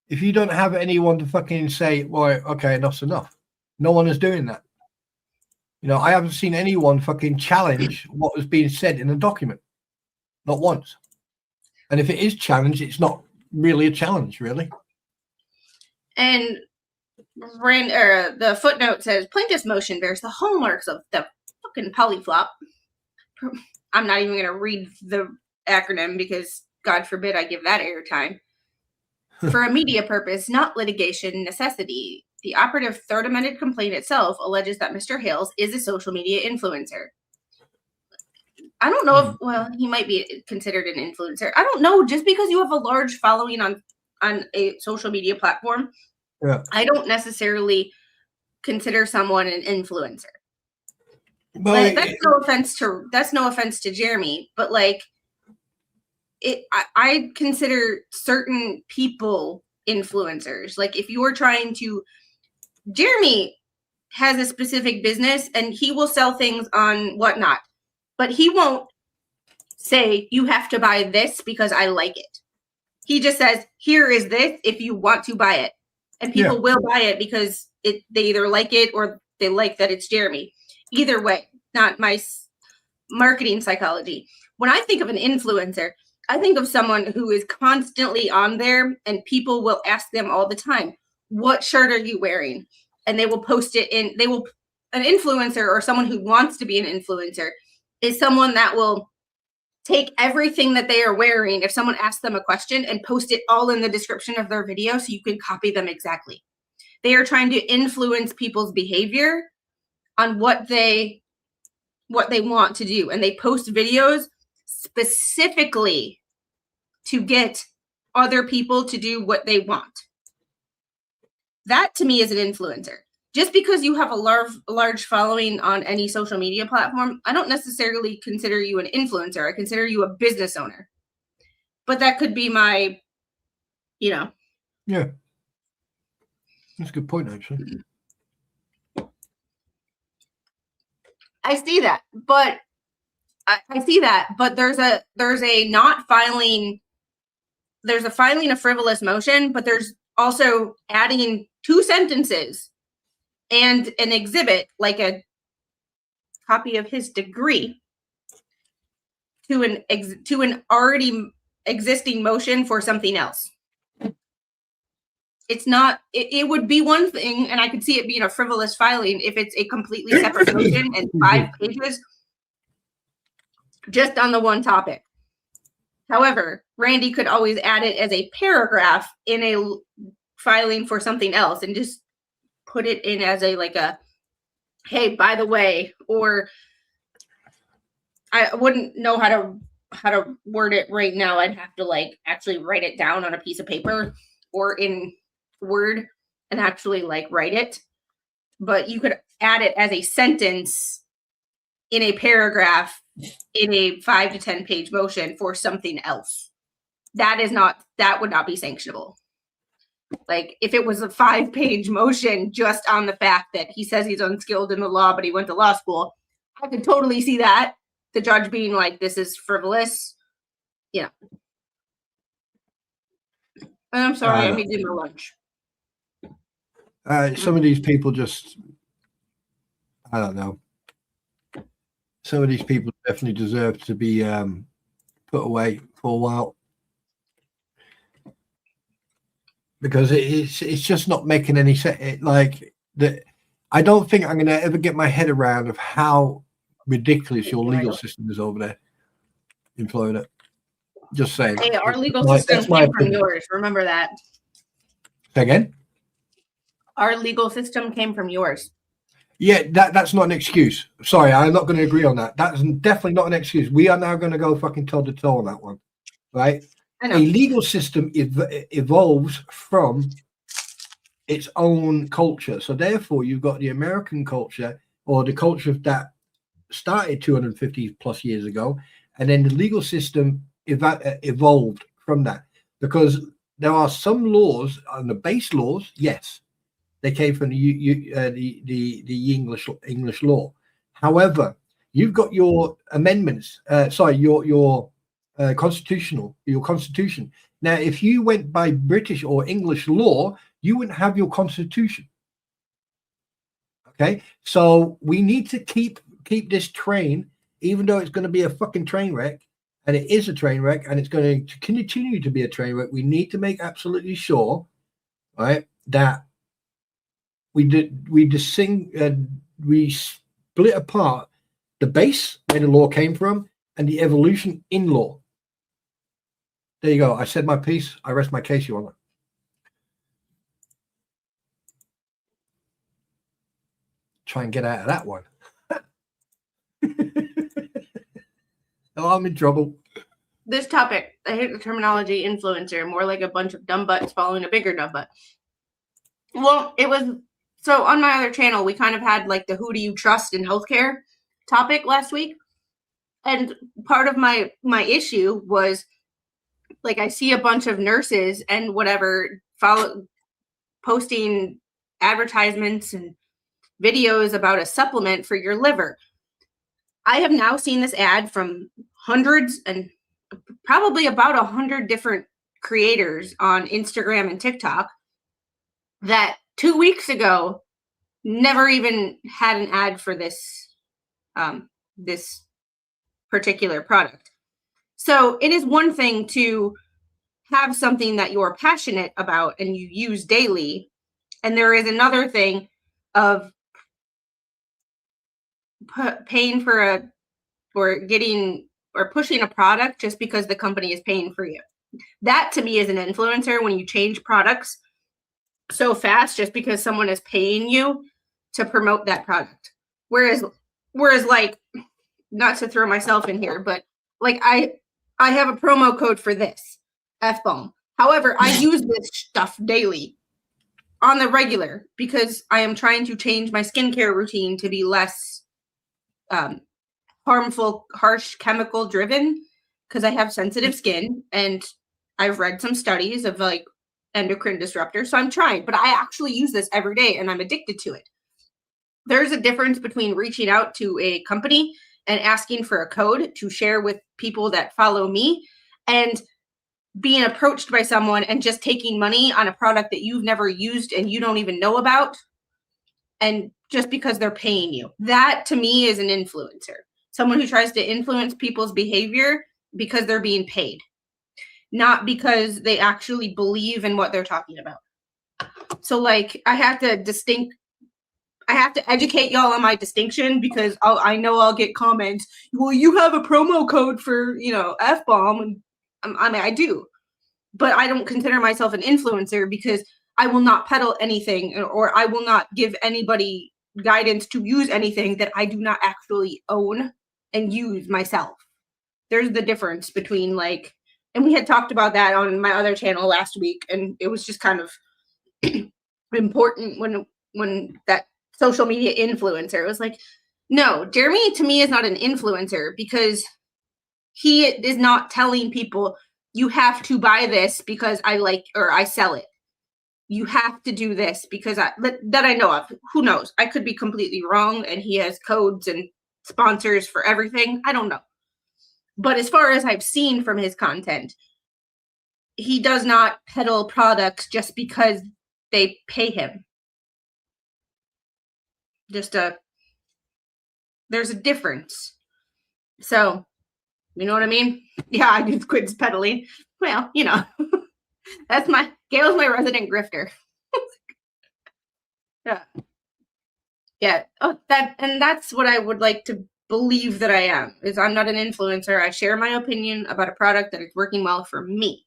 if you don't have anyone to fucking say, well, okay, enough's enough. No one is doing that. You know, I haven't seen anyone fucking challenge what was being said in a document. Not once. And if it is challenged, it's not really a challenge, really. And the footnote says plaintiff's motion bears the hallmarks of the fucking polyflop. I'm not even going to read the acronym because God forbid I give that airtime. For a media purpose, not litigation necessity. The operative third amended complaint itself alleges that Mr. Hales is a social media influencer. I don't know if, well, he might be considered an influencer. I don't know. Just because you have a large following on a social media platform, Yeah. I don't necessarily consider someone an influencer. But That's no offense to Jeremy, but like I consider certain people influencers. Like if you're trying to, Jeremy has a specific business and he will sell things on whatnot, but he won't say you have to buy this because I like it. He just says, here is this if you want to buy it. And people will buy it because they either like it or they like that it's Jeremy. Either way, not my marketing psychology. When I think of an influencer, I think of someone who is constantly on there and people will ask them all the time, what shirt are you wearing? And they will post it in, an influencer or someone who wants to be an influencer is someone that will take everything that they are wearing, if someone asks them a question, and post it all in the description of their video so you can copy them exactly. They are trying to influence people's behavior on what they want to do. And they post videos specifically to get other people to do what they want. That to me is an influencer. Just because you have a large following on any social media platform, I don't necessarily consider you an influencer. I consider you a business owner. But that could be my, Yeah. That's a good point, actually. I see that, but there's a not filing, there's a filing a frivolous motion, but there's also adding 2 sentences and an exhibit, like a copy of his degree, to an already existing motion for something else. It's not, it would be one thing, and I could see it being a frivolous filing if it's a completely separate motion and 5 pages just on the one topic. However, Randy could always add it as a paragraph in a filing for something else and just put it in as a hey, by the way, or I wouldn't know how to word it right now. I'd have to actually write it down on a piece of paper or in Word and actually write it. But you could add it as a sentence in a paragraph in a 5 to 10 page motion for something else. That would not be sanctionable. Like if it was a 5-page motion just on the fact that he says he's unskilled in the law, but he went to law school, I could totally see that. The judge being like, this is frivolous. Yeah. I'm sorry, I made dinner lunch. Some of these people just, I don't know. Some of these people definitely deserve to be put away for a while. Because it's just not making any sense. I don't think I'm going to ever get my head around of how ridiculous your legal system is over there in Florida. Just saying. Hey, our legal system came from yours. Remember that. Say again? Our legal system came from yours. Yeah, that's not an excuse. Sorry, I'm not going to agree on that. That's definitely not an excuse. We are now going to go fucking toe-to-toe on that one. Right? A legal system evolves from its own culture. So therefore, you've got the American culture or the culture that started 250 plus years ago. And then the legal system evolved from that. Because there are some laws, on the base laws, yes, they came from the English law. However, you've got your amendments. Your constitution. Now, if you went by British or English law, you wouldn't have your constitution. Okay, so we need to keep this train, even though it's going to be a fucking train wreck, and it is a train wreck, and it's going to continue to be a train wreck. We need to make absolutely sure, right, that we split apart the base where the law came from and the evolution in law. There you go. I said my piece. I rest my case, Your Honor. Try and get out of that one. Oh, I'm in trouble. This topic, I hate the terminology influencer, more like a bunch of dumb butts following a bigger dumb butt. Well, it was, so on my other channel, we kind of had like the who do you trust in healthcare topic last week. And part of my issue was, like, I see a bunch of nurses and whatever posting advertisements and videos about a supplement for your liver. I have now seen this ad from hundreds and probably about 100 different creators on Instagram and TikTok that 2 weeks ago never even had an ad for this this particular product. So it is one thing to have something that you're passionate about and you use daily, and there is another thing of paying for pushing a product just because the company is paying for you. That to me is an influencer, when you change products so fast just because someone is paying you to promote that product. Whereas like, not to throw myself in here, but like I have a promo code for this F-bomb. However, I use this stuff daily on the regular because I am trying to change my skincare routine to be less harmful, harsh, chemical driven, because I have sensitive skin and I've read some studies of like endocrine disruptors. So I'm trying, but I actually use this every day and I'm addicted to it. There's a difference between reaching out to a company and asking for a code to share with people that follow me and being approached by someone and just taking money on a product that you've never used and you don't even know about, and just because they're paying you. That to me is an influencer. Someone who tries to influence people's behavior because they're being paid, not because they actually believe in what they're talking about. So like, I have to educate y'all on my distinction, because I know I'll get comments. Well, you have a promo code for, F-bomb. And I mean, I do, but I don't consider myself an influencer because I will not peddle anything, or I will not give anybody guidance to use anything that I do not actually own and use myself. There's the difference between like, and we had talked about that on my other channel last week, and it was just kind of important when that social media influencer was like, no, Jeremy to me is not an influencer because he is not telling people you have to buy this because I like, or I sell it. You have to do this because that I know of. Who knows? I could be completely wrong and he has codes and sponsors for everything. I don't know. But as far as I've seen from his content, he does not peddle products just because they pay him. There's a difference. So, you know what I mean? Yeah, I do Squid's peddling. Well, that's Gail's my resident grifter. Yeah. Yeah. Oh, that's what I would like to believe that I am, is I'm not an influencer. I share my opinion about a product that is working well for me.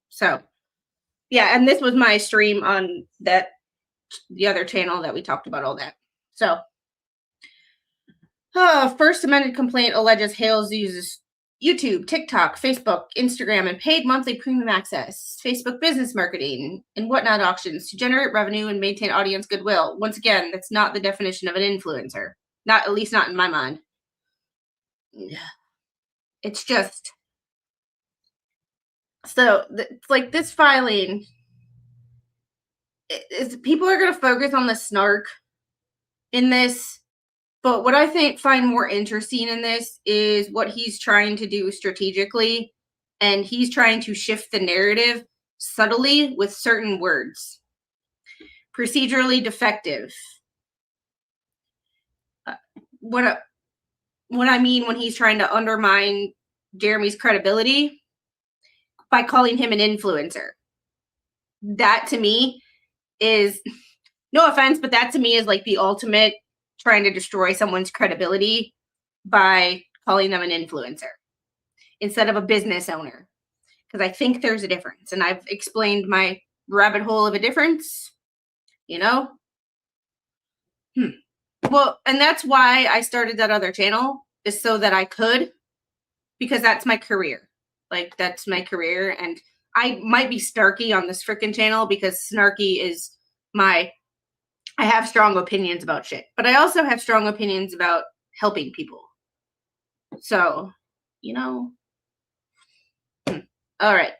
So, yeah, and this was my stream on the other channel that we talked about all that. So, first amended complaint alleges Hale uses YouTube, TikTok, Facebook, Instagram, and paid monthly premium access, Facebook business marketing, and whatnot auctions to generate revenue and maintain audience goodwill. Once again, that's not the definition of an influencer. At least not in my mind. It's just, So it's like this filing is people are going to focus on the snark in this, but what I find more interesting in this is what he's trying to do strategically, and he's trying to shift the narrative subtly with certain words. Procedurally defective. What I mean when he's trying to undermine Jeremy's credibility by calling him an influencer. That to me is, no offense, but that to me is like the ultimate trying to destroy someone's credibility by calling them an influencer instead of a business owner. Because I think there's a difference. And I've explained my rabbit hole of a difference, you know? Well, and that's why I started that other channel, is so that I could, because that's my career. Like, that's my career. And I might be snarky on this freaking channel because snarky is I have strong opinions about shit, but I also have strong opinions about helping people. So, you know. All right.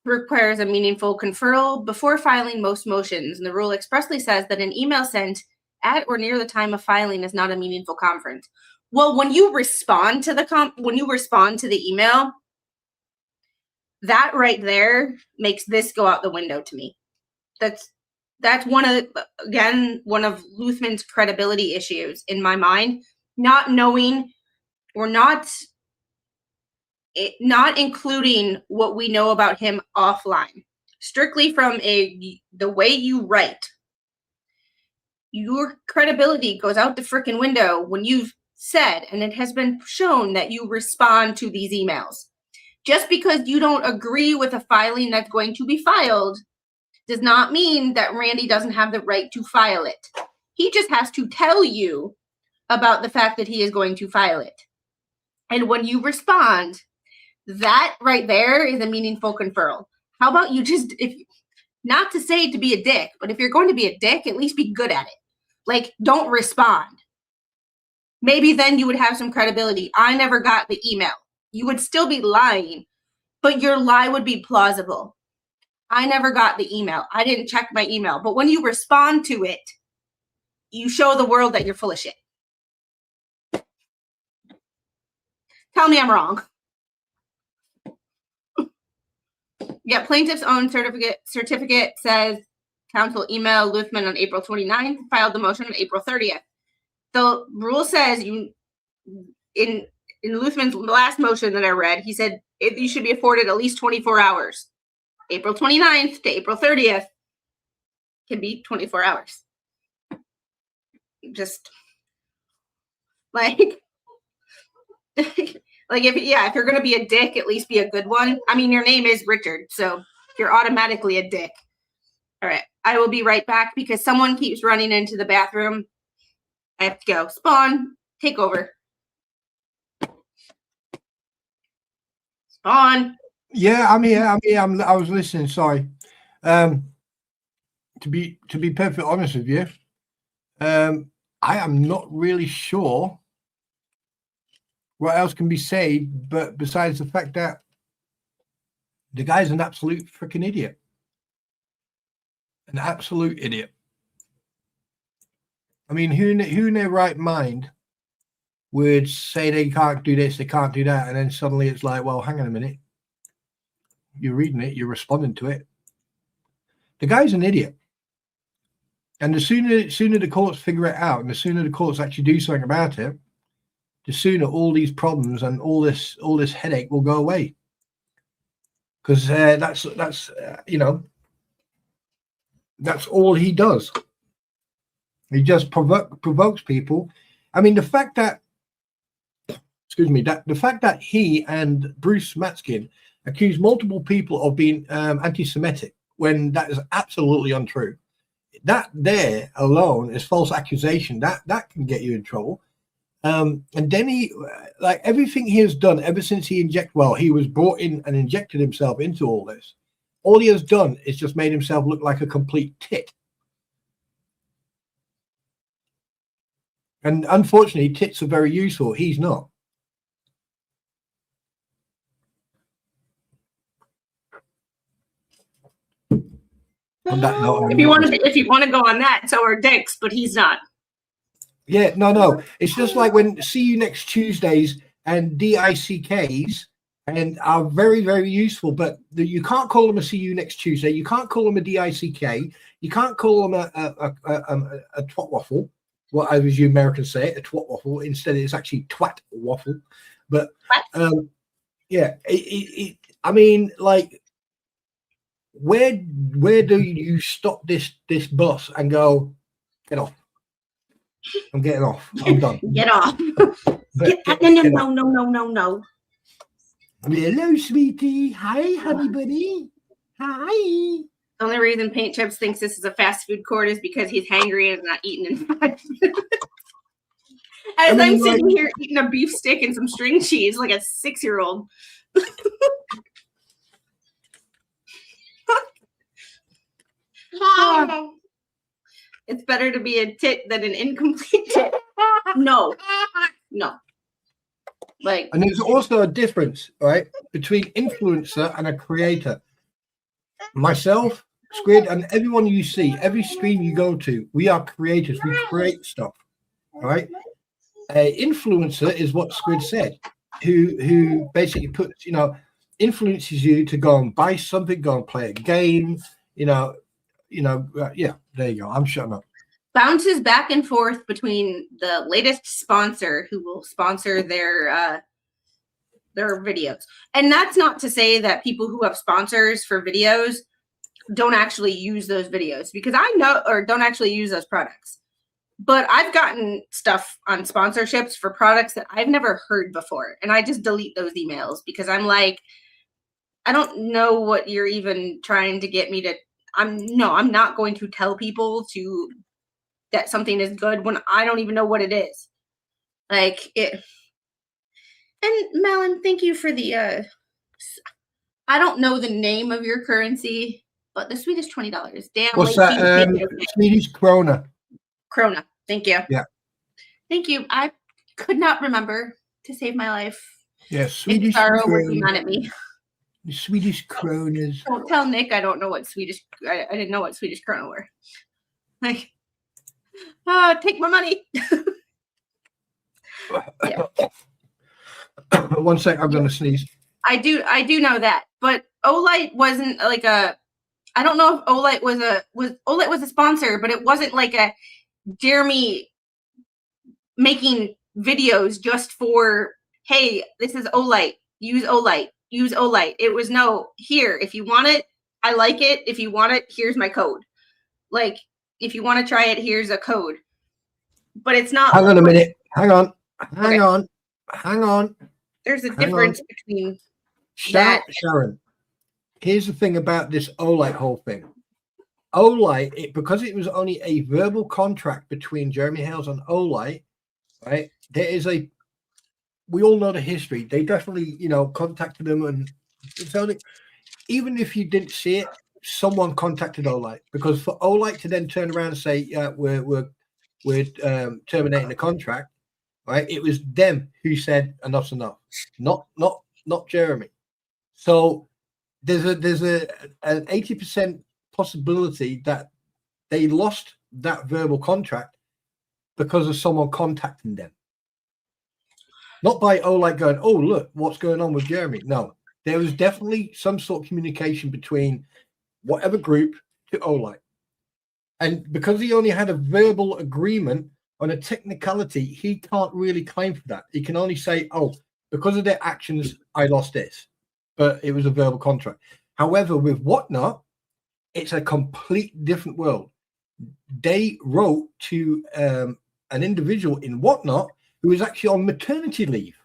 Requires a meaningful conferral before filing most motions. And the rule expressly says that an email sent at or near the time of filing is not a meaningful conference. Well, when you respond to the email, that right there makes this go out the window to me. That's one of Luthman's credibility issues in my mind, not knowing or not including what we know about him offline, strictly from the way you write. Your credibility goes out the freaking window when you've said, and it has been shown, that you respond to these emails. Just because you don't agree with a filing that's going to be filed does not mean that Randy doesn't have the right to file it. He just has to tell you about the fact that he is going to file it. And when you respond, that right there is a meaningful conferral. How about you just, not to say to be a dick, but if you're going to be a dick, at least be good at it. Like, don't respond. Maybe then you would have some credibility. I never got the email. You would still be lying, but your lie would be plausible. I never got the email. I didn't check my email. But when you respond to it, you show the world that you're full of shit. Tell me I'm wrong. Yeah, plaintiff's own certificate says counsel emailed Luthman on April 29th, filed the motion on April 30th. The rule says in Luthman's last motion that I read, he said you should be afforded at least 24 hours. April 29th to April 30th can be 24 hours. Just like if you're going to be a dick, at least be a good one. I mean, your name is Richard, so you're automatically a dick. All right. I will be right back because someone keeps running into the bathroom. I have to go. Spawn, take over. Spawn. Yeah, I'm here. I was listening. Sorry. To be perfectly honest with you, I am not really sure what else can be said, but besides the fact that the guy's an absolute freaking idiot. An absolute idiot. I mean, who in their right mind would say they can't do this, they can't do that, and then suddenly it's like, well, hang on a minute. You're reading it, you're responding to it. The guy's an idiot. And the sooner the courts figure it out, and the sooner the courts actually do something about it, the sooner all these problems and all this headache will go away. Because that's that's all he does. He just provokes people. I mean, the fact that he and Bruce Matskin accused multiple people of being anti-Semitic when that is absolutely untrue. That there alone is false accusation. That can get you in trouble. And then he, like everything he has done ever since he was brought in and injected himself into all this. All he has done is just made himself look like a complete tit. And unfortunately, tits are very useful. He's not. On that note, If you want to go on that, so are Dicks, but he's not. Yeah, no. It's just like when see you next Tuesdays and DICKs and are very, very useful, but you can't call them a see you next Tuesday. You can't call them a DICK. You can't call them a twat waffle. Well, as you Americans say it, a twat waffle. Instead, it's actually twat waffle. But yeah, I mean, like, where do you stop this bus and go, get off? I'm getting off. I'm done. Get off. No. Hello, sweetie. Hi, honey bunny. Hi. The only reason Paint Chips thinks this is a fast food court is because he's hangry and is not eating in 5 minutes. As I'm sitting here eating a beef stick and some string cheese like a 6-year-old. It's better to be a tit than an incomplete tit. No. Like, and there's also a difference, right, between influencer and a creator. Myself, Squid, and everyone you see, every stream you go to, we are creators. We create stuff, right? A influencer is what Squid said, who basically puts, influences you to go and buy something, go and play a game, yeah, there you go. I'm shutting up. Bounces back and forth between the latest sponsor who will sponsor their videos. And that's not to say that people who have sponsors for videos don't actually use those videos, because I know, or don't actually use those products. But I've gotten stuff on sponsorships for products that I've never heard before. And I just delete those emails because I'm like, I don't know what you're even trying to get me to. I'm not going to tell people that something is good when I don't even know what it is. Like it. And Malin, thank you for the I don't know the name of your currency, but the Swedish $20. Damn. What's that? Swedish krona. Krona. Thank you. Yeah. Thank you. I could not remember to save my life. Yeah, Swedish Nick would be mad at me. The Swedish kronas. Don't tell Nick I don't know what I didn't know what Swedish krona were. Like, take my money. Yeah. 1 sec, I'm gonna sneeze. I do know that, but Olight wasn't like a. I don't know if Olight was a sponsor, but it wasn't like a Jeremy making videos just for, hey, this is Olight. Use Olight. It was no, here, if you want it, I like it. If you want it, here's my code. Like, if you want to try it, here's a code. But it's not. Hang on a minute. Hang on. There's a difference between Sharon. Here's the thing about this Olight whole thing. Olight, because it was only a verbal contract between Jeremy Hales and Olight, right? We all know the history. They definitely, contacted them, and it's only, even if you didn't see it, someone contacted Olight, because for Olight to then turn around and say, yeah, we're terminating the contract, right? It was them who said enough's enough, not Jeremy. So there's an 80% possibility that they lost that verbal contract because of someone contacting them. Not by Olight going, oh, look, what's going on with Jeremy. No, there was definitely some sort of communication between whatever group to Olight. And because he only had a verbal agreement on a technicality, he can't really claim for that. He can only say, oh, because of their actions, I lost this. But it was a verbal contract. However, with Whatnot, it's a complete different world. They wrote to an individual in Whatnot who was actually on maternity leave.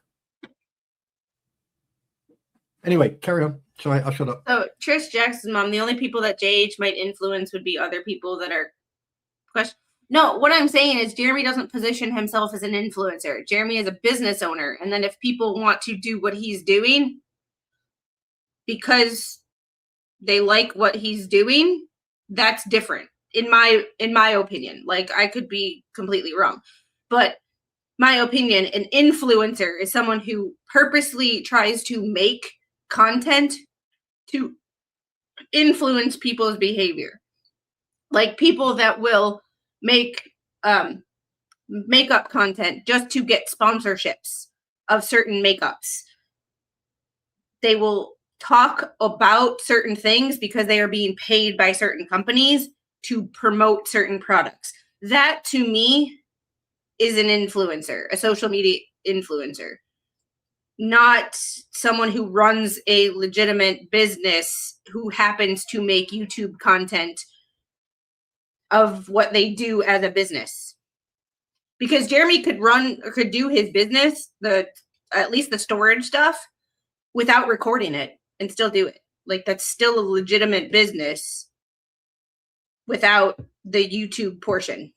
Anyway, carry on. Sorry, I'll shut up. So, Trish Jackson's mom, the only people that JH might influence would be other people that are No, what I'm saying is Jeremy doesn't position himself as an influencer. Jeremy is a business owner. And then if people want to do what he's doing because they like what he's doing, that's different in my opinion. Like, I could be completely wrong, but my opinion, an influencer is someone who purposely tries to make content to influence people's behavior. Like people that will make makeup content just to get sponsorships of certain makeups. They will talk about certain things because they are being paid by certain companies to promote certain products. That to me is an influencer, a social media influencer, not someone who runs a legitimate business who happens to make YouTube content of what they do as a business. Because Jeremy could do his business, at least the storage stuff, without recording it and still do it. Like that's still a legitimate business without the YouTube portion.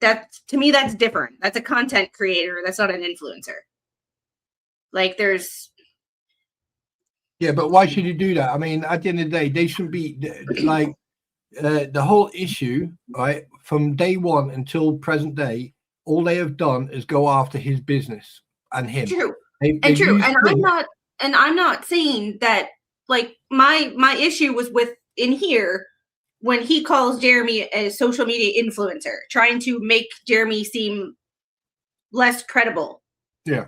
To me, that's different. That's a content creator. That's not an influencer. Like there's. Yeah, but why should you do that? I mean, at the end of the day, they shouldn't be like the whole issue, right? From day one until present day, all they have done is go after his business and him. True. True. And I'm not saying that, like, my issue was in here when he calls Jeremy a social media influencer, trying to make Jeremy seem less credible. Yeah.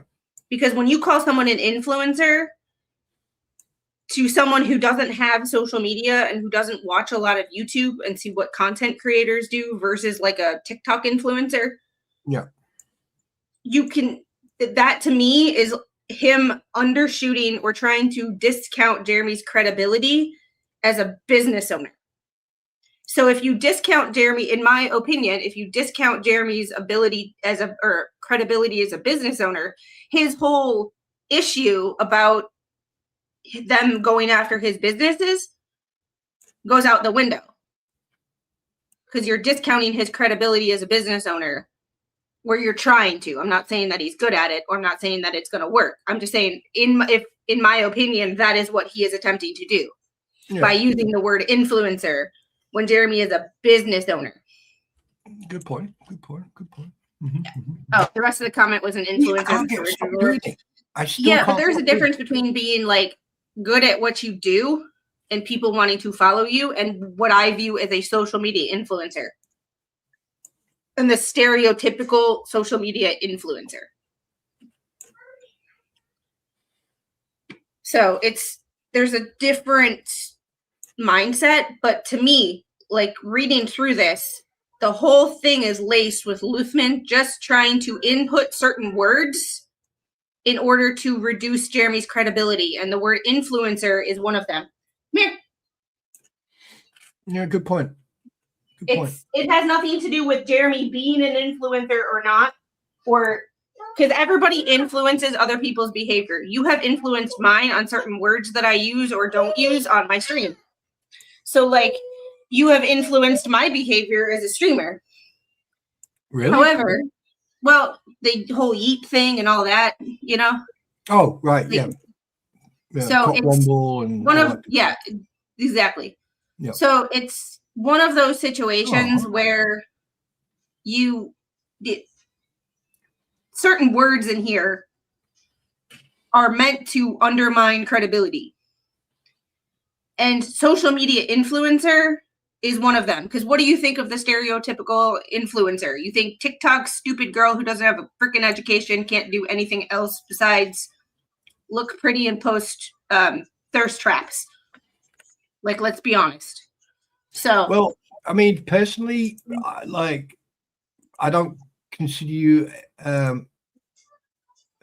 Because when you call someone an influencer to someone who doesn't have social media and who doesn't watch a lot of YouTube and see what content creators do versus like a TikTok influencer. Yeah. That to me is him undershooting or trying to discount Jeremy's credibility as a business owner. So if you discount Jeremy, in my opinion, if you discount Jeremy's ability or credibility as a business owner, his whole issue about them going after his businesses goes out the window. Because you're discounting his credibility as a business owner where you're trying to. I'm not saying that he's good at it, or I'm not saying that it's going to work. I'm just saying, in my opinion, that is what he is attempting to do by using the word influencer when Jeremy is a business owner. Good point. Oh, the rest of the comment was an influencer. But there's a difference between being like good at what you do and people wanting to follow you and what I view as a social media influencer. And the stereotypical social media influencer. So there's a different mindset, but to me, like reading through this, the whole thing is laced with Luthman just trying to input certain words in order to reduce Jeremy's credibility. And the word influencer is one of them. Come here. Yeah, good point. It has nothing to do with Jeremy being an influencer or not, or because everybody influences other people's behavior. You have influenced mine on certain words that I use or don't use on my stream. So, like, you have influenced my behavior as a streamer. Really? However, well, the whole yeet thing and all that, you know? Oh, right, yeah. So it's one of, exactly. Yeah. So it's one of those situations where certain words in here are meant to undermine credibility. And social media influencer is one of them. Because what do you think of the stereotypical influencer? You think TikTok stupid girl who doesn't have a freaking education, can't do anything else besides look pretty and post thirst traps. Like, let's be honest. So, well, I mean, personally, I don't consider you an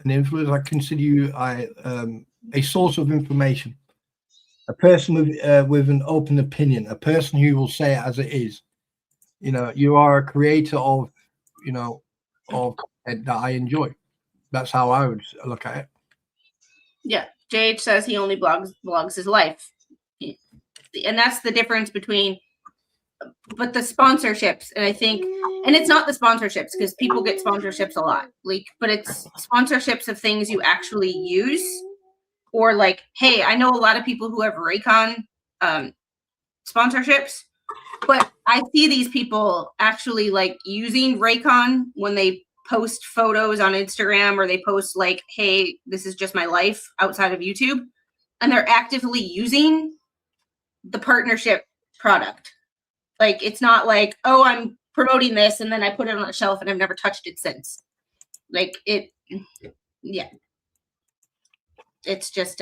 influencer. I consider you a source of information, a person with an open opinion, a person who will say it as it is. You know, you are a creator of content that I enjoy. That's how I would look at it. Yeah, JH says he only blogs his life. And that's the difference between, but the sponsorships, and I think, and it's not the sponsorships because people get sponsorships a lot, but it's sponsorships of things you actually use, or like, hey, I know a lot of people who have Raycon sponsorships, but I see these people actually like using Raycon when they post photos on Instagram, or they post like, hey, this is just my life outside of YouTube, and they're actively using the partnership product. Like, it's not like, oh, I'm promoting this and then I put it on a shelf and I've never touched it since. Like, yeah. It's just,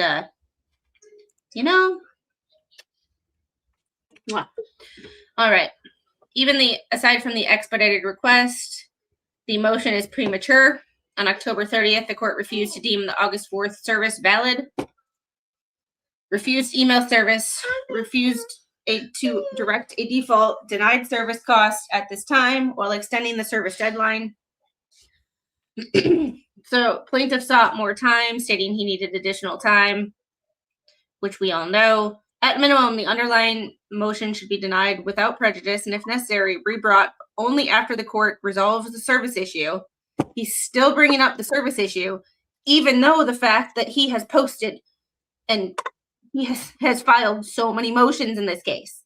you know. Wow. All right. Aside from the expedited request, the motion is premature. On October 30th, the court refused to deem the August 4th service valid. Refused email service. Refused to direct a default. Denied service cost at this time while extending the service deadline. So plaintiff sought more time, stating he needed additional time, which we all know. At minimum, the underlying motion should be denied without prejudice, and if necessary, rebrought only after the court resolves the service issue. He's still bringing up the service issue, even though the fact that he has posted and he has filed so many motions in this case.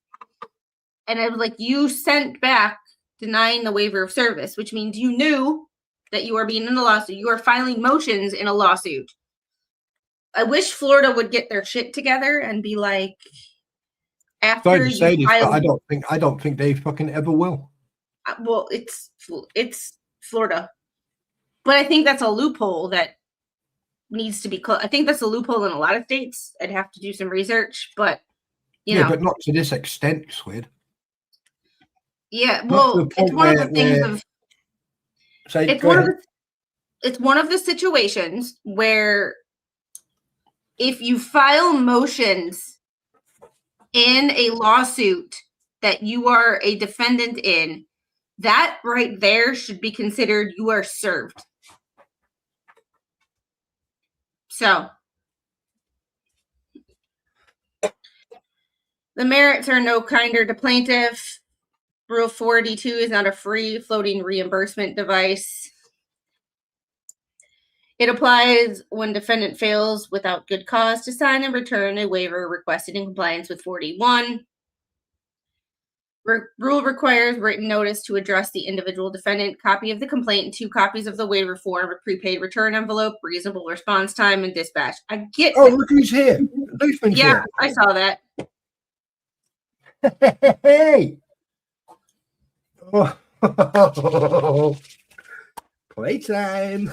And it was like, you sent back denying the waiver of service, which means you knew that you are being in a lawsuit. You are filing motions in a lawsuit. I wish Florida would get their shit together and be like, after Sorry to say this, file, but I don't think they fucking ever will. well, it's Florida, but I think that's a loophole that needs to be closed. I think that's a loophole in a lot of states. I'd have to do some research, but you know, but not to this extent, Swid. Yeah, well, it's one of the things of. It's one of the situations where if you file motions in a lawsuit that you are a defendant in, that right there should be considered you are served. So the merits are no kinder to plaintiff. Rule 482 is not a free floating reimbursement device. It applies when defendant fails without good cause to sign and return a waiver requested in compliance with 41. Rule requires written notice to address the individual defendant, copy of the complaint, and 2 copies of the waiver form, a prepaid return envelope, reasonable response time, and dispatch. I get. Oh, look who's here! Luthman's yeah, here. I saw that. Hey! Oh. Playtime.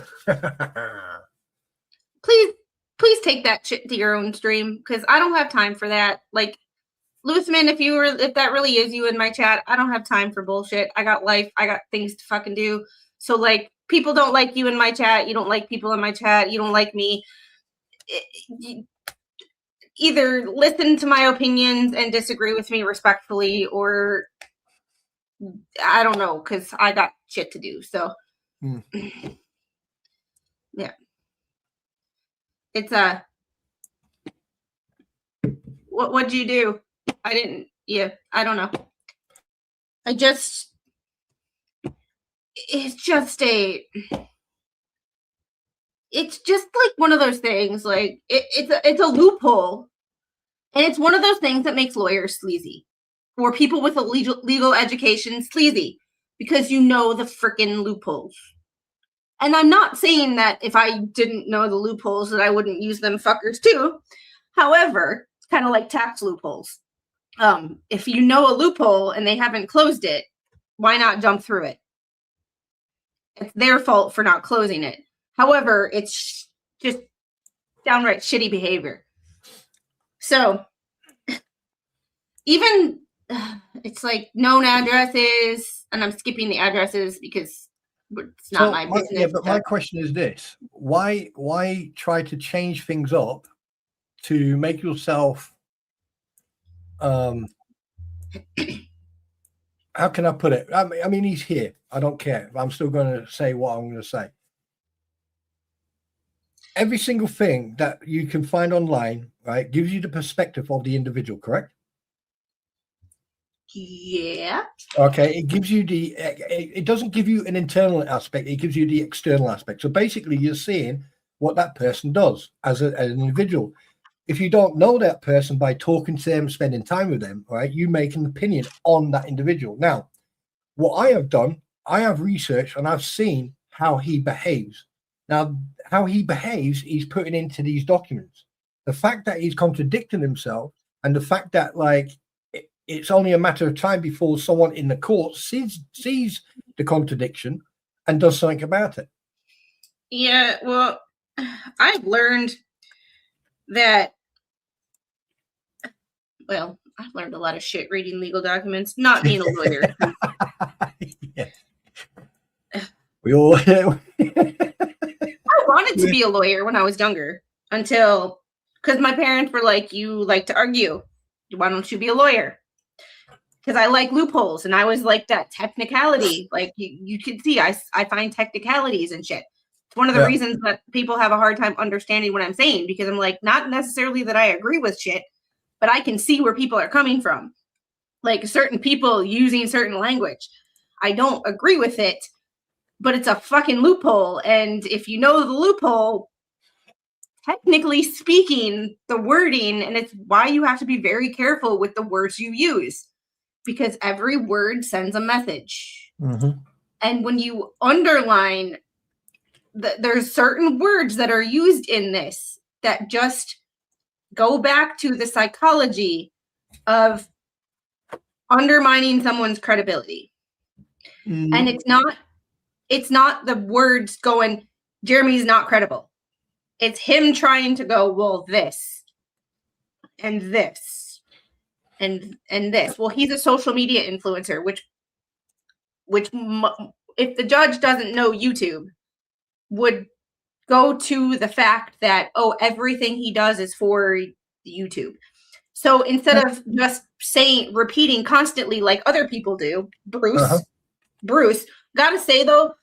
please take that shit to your own stream, because I don't have time for that. Like, Luthman, if that really is you in my chat, I don't have time for bullshit. I got life. I got things to fucking do. So, like, people don't like you in my chat. You don't like people in my chat. You don't like me. Either listen to my opinions and disagree with me respectfully, or I don't know, because I got shit to do. So, yeah. It's what'd you do? I didn't. Yeah, I don't know. It's just like one of those things. Like it's a loophole, and it's one of those things that makes lawyers sleazy, or people with a legal education sleazy, because you know the freaking loopholes. And I'm not saying that if I didn't know the loopholes that I wouldn't use them fuckers too. However, it's kind of like tax loopholes. If you know a loophole and they haven't closed it, why not jump through it? It's their fault for not closing it. However, it's just downright shitty behavior. So even it's like known addresses, and I'm skipping the addresses because it's not my business. Yeah, but my question is this: why try to change things up to make yourself? How can I put it? I mean, he's here. I don't care. I'm still going to say what I'm going to say. Every single thing that you can find online, right, gives you the perspective of the individual, correct? Yeah. Okay. It gives you it doesn't give you an internal aspect. It gives you the external aspect. So basically you're seeing what that person does as an individual. If you don't know that person by talking to them, spending time with them, right, you make an opinion on that individual. Now, what I have done, I have researched and I've seen how he behaves. Now, how he behaves, he's putting into these documents. The fact that he's contradicting himself, and the fact that, like, it's only a matter of time before someone in the court sees the contradiction and does something about it. Yeah, well, I've learned that, well, I've learned a lot of shit reading legal documents, not being a lawyer. Yeah. We all I wanted to be a lawyer when I was younger until, because my parents were like, you like to argue. Why don't you be a lawyer? Because I like loopholes, and I was like that technicality. Like you can see, I find technicalities and shit. It's one of the reasons that people have a hard time understanding what I'm saying, because I'm like, not necessarily that I agree with shit, but I can see where people are coming from. Like certain people using certain language. I don't agree with it, but it's a fucking loophole. And if you know the loophole, technically speaking, the wording, and it's why you have to be very careful with the words you use, because every word sends a message. Mm-hmm. And when you underline, there's certain words that are used in this that just go back to the psychology of undermining someone's credibility. Mm-hmm. And it's not the words going, Jeremy's not credible. It's him trying to go, well, this and this and this. Well, he's a social media influencer, which if the judge doesn't know YouTube, would go to the fact that, oh, everything he does is for YouTube. So instead of just repeating constantly like other people do, Bruce, gotta say though,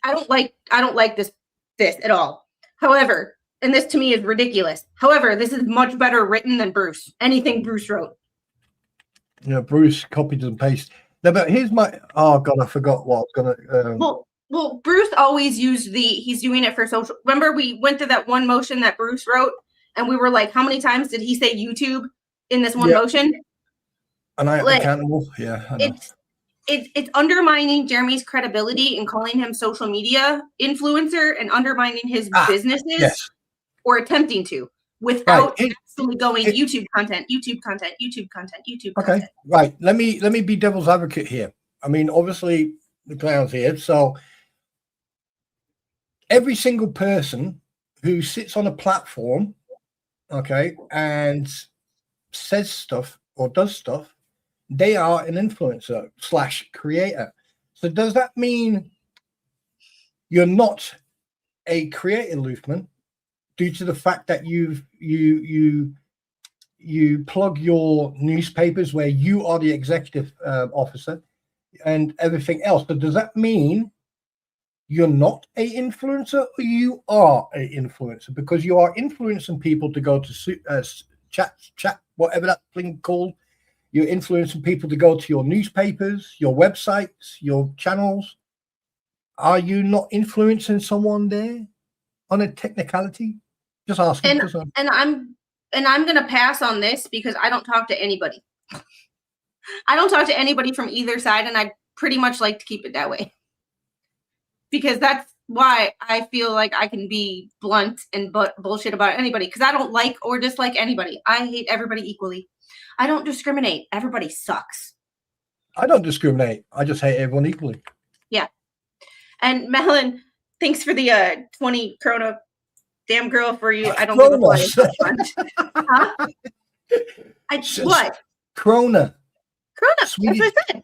I don't like this at all. However, and this to me is ridiculous. However, this is much better written than Bruce. Anything Bruce wrote. Yeah, Bruce copied and pasted. No, but here's my. Oh God, I forgot what I was gonna. Well, Bruce always used he's doing it for social. Remember, we went through that one motion that Bruce wrote, and we were like, how many times did he say YouTube in this one motion? And I am accountable. Yeah, I know. It's undermining Jeremy's credibility and calling him social media influencer and undermining his businesses, or attempting to, without actually going YouTube content. Okay, right. Let me be devil's advocate here. I mean, obviously the clown's here, so every single person who sits on a platform, okay, and says stuff or does stuff, they are an influencer / creator. So does that mean you're not a creator, Luthman, due to the fact that you plug your newspapers where you are the executive officer and everything else? But does that mean you're not a influencer, or you are a influencer? Because you are influencing people to go to chat, whatever that thing called. You're influencing people to go to your newspapers, your websites, your channels. Are you not influencing someone there on a technicality? Just asking. And I'm gonna pass on this because I don't talk to anybody. I don't talk to anybody from either side, and I pretty much like to keep it that way. Because that's why I feel like I can be blunt and bullshit about anybody, because I don't like or dislike anybody. I hate everybody equally. I don't discriminate. Everybody sucks. I don't discriminate. I just hate everyone equally. Yeah. And Melon, thanks for the 20 krona. Damn girl for you. I don't give a fuck. Huh? What? Krona. Krona. Swedish. That's what I said.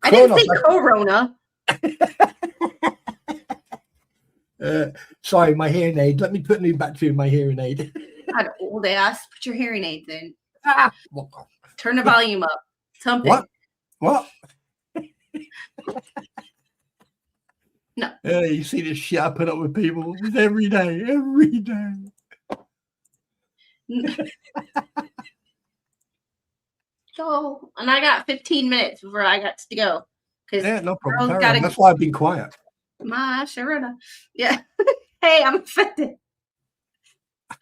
I didn't say corona. Sorry, my hearing aid. Let me put me back to my hearing aid. God, old ass. Put your hearing aids in. Turn the volume up. Something. What? No. You see this shit I put up with people every day. So, and I got 15 minutes before I got to go. No problem. That's why I've been quiet. My Sharona. Yeah. Hey, I'm offended.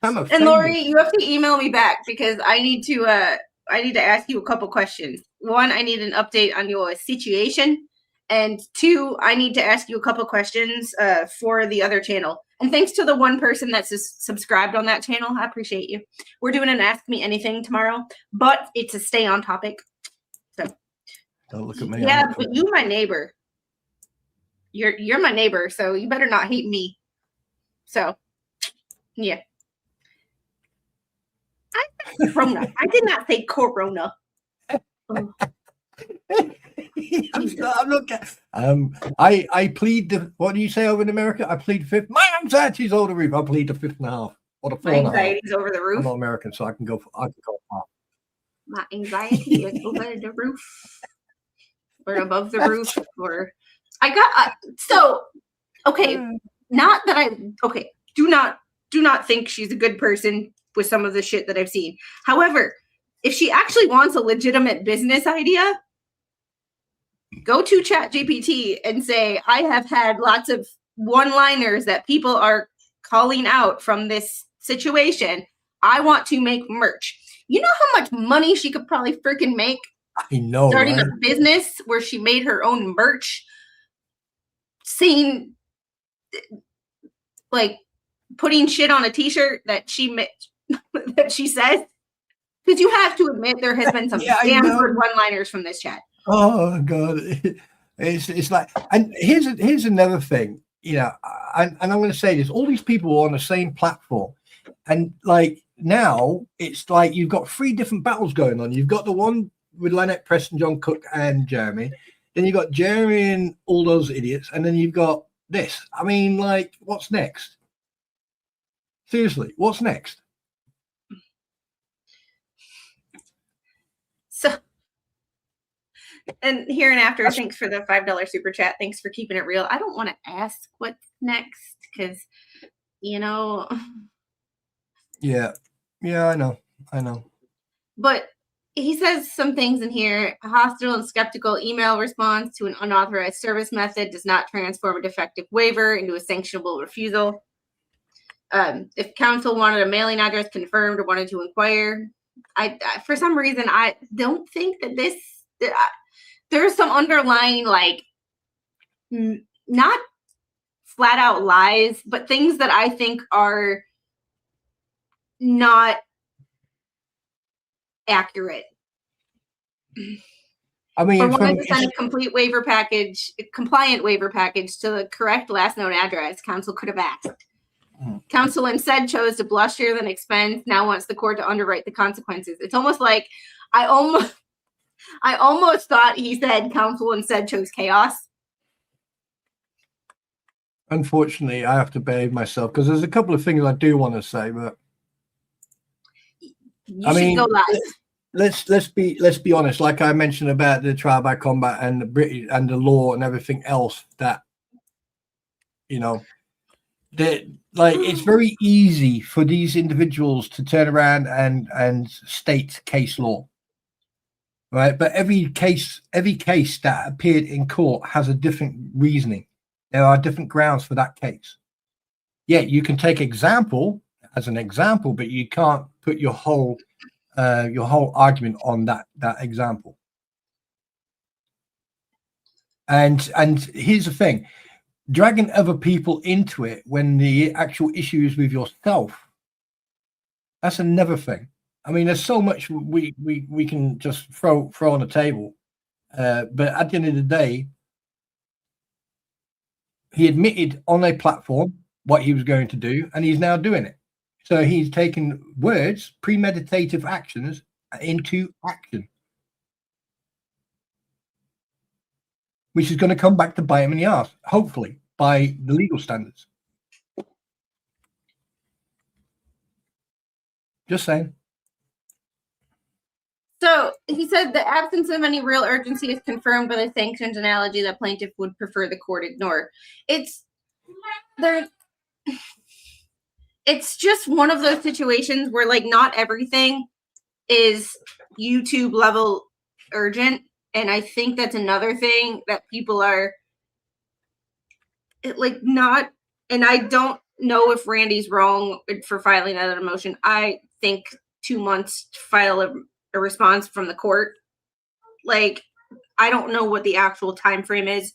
And Lori, you have to email me back because I need to ask you a couple questions. One, I need an update on your situation. And two, I need to ask you a couple questions for the other channel. And thanks to the one person that's subscribed on that channel. I appreciate you. We're doing an Ask Me Anything tomorrow, but it's a stay on topic. Don't look at me. Yeah, but you my neighbor. You're my neighbor, so you better not hate me. So, yeah. I said Corona. I did not say Corona. Oh. I'm not. I plead the. What do you say over in America? I plead fifth. My anxiety's over the roof. I plead the 5.5 or the 4.5. My anxiety's over the roof. I'm not American, so I can go. I can go half. My anxiety is over the roof, or above the roof, or I got so okay. Not that I okay. Do not think she's a good person with some of the shit that I've seen. However, if she actually wants a legitimate business idea, go to ChatGPT and say, I have had lots of one-liners that people are calling out from this situation. I want to make merch. You know how much money she could probably freaking make I know, starting right? a business where she made her own merch, saying, like, putting shit on a t-shirt that that she says. Because you have to admit there has been some damn good one-liners from this chat. Oh God, it's like, and here's another thing, you know, and I'm going to say this: all these people are on the same platform, and like now it's like you've got 3 different battles going on. You've got the one with Lynette Preston, John Cook, and Jeremy. Then you've got Jeremy and all those idiots, and then you've got this. I mean, like, what's next? Seriously, what's next? So, and here and after, thanks for the $5 super chat. Thanks for keeping it real. I don't want to ask what's next because, you know. Yeah, I know. But he says some things in here. A hostile and skeptical email response to an unauthorized service method does not transform a defective waiver into a sanctionable refusal. If counsel wanted a mailing address confirmed or wanted to inquire, I for some reason, I don't think that there's some underlying, like, not flat out lies, but things that I think are not accurate. I mean, wanted to send a compliant waiver package to the correct last known address, counsel could have asked. Counsel instead chose to bluster than expense. Now wants the court to underwrite the consequences. It's almost like I almost thought he said counsel instead chose chaos. Unfortunately, I have to behave myself because there's a couple of things I do want to say, but you should go live. Let's be honest. Like I mentioned about the trial by combat and the British and the law and everything else, that, you know, that, like, it's very easy for these individuals to turn around and state case law, right? But every case that appeared in court has a different reasoning. There are different grounds for that case. Yeah, you can take example as an example, but you can't put your whole argument on that example. And here's the thing: dragging other people into it when the actual issue is with yourself, that's another thing. I mean, there's so much we can just throw on the table, but at the end of the day, he admitted on a platform what he was going to do, and he's now doing it. So he's taken words, premeditative actions, into action, which is going to come back to bite him in the ass, hopefully, by the legal standards. Just saying. So he said the absence of any real urgency is confirmed by the sanctions analogy that plaintiff would prefer the court ignore. It's just one of those situations where, like, not everything is YouTube level urgent. And I think that's another thing that people are not, and I don't know if Randy's wrong for filing that motion. I think 2 months to file a response from the court. Like, I don't know what the actual time frame is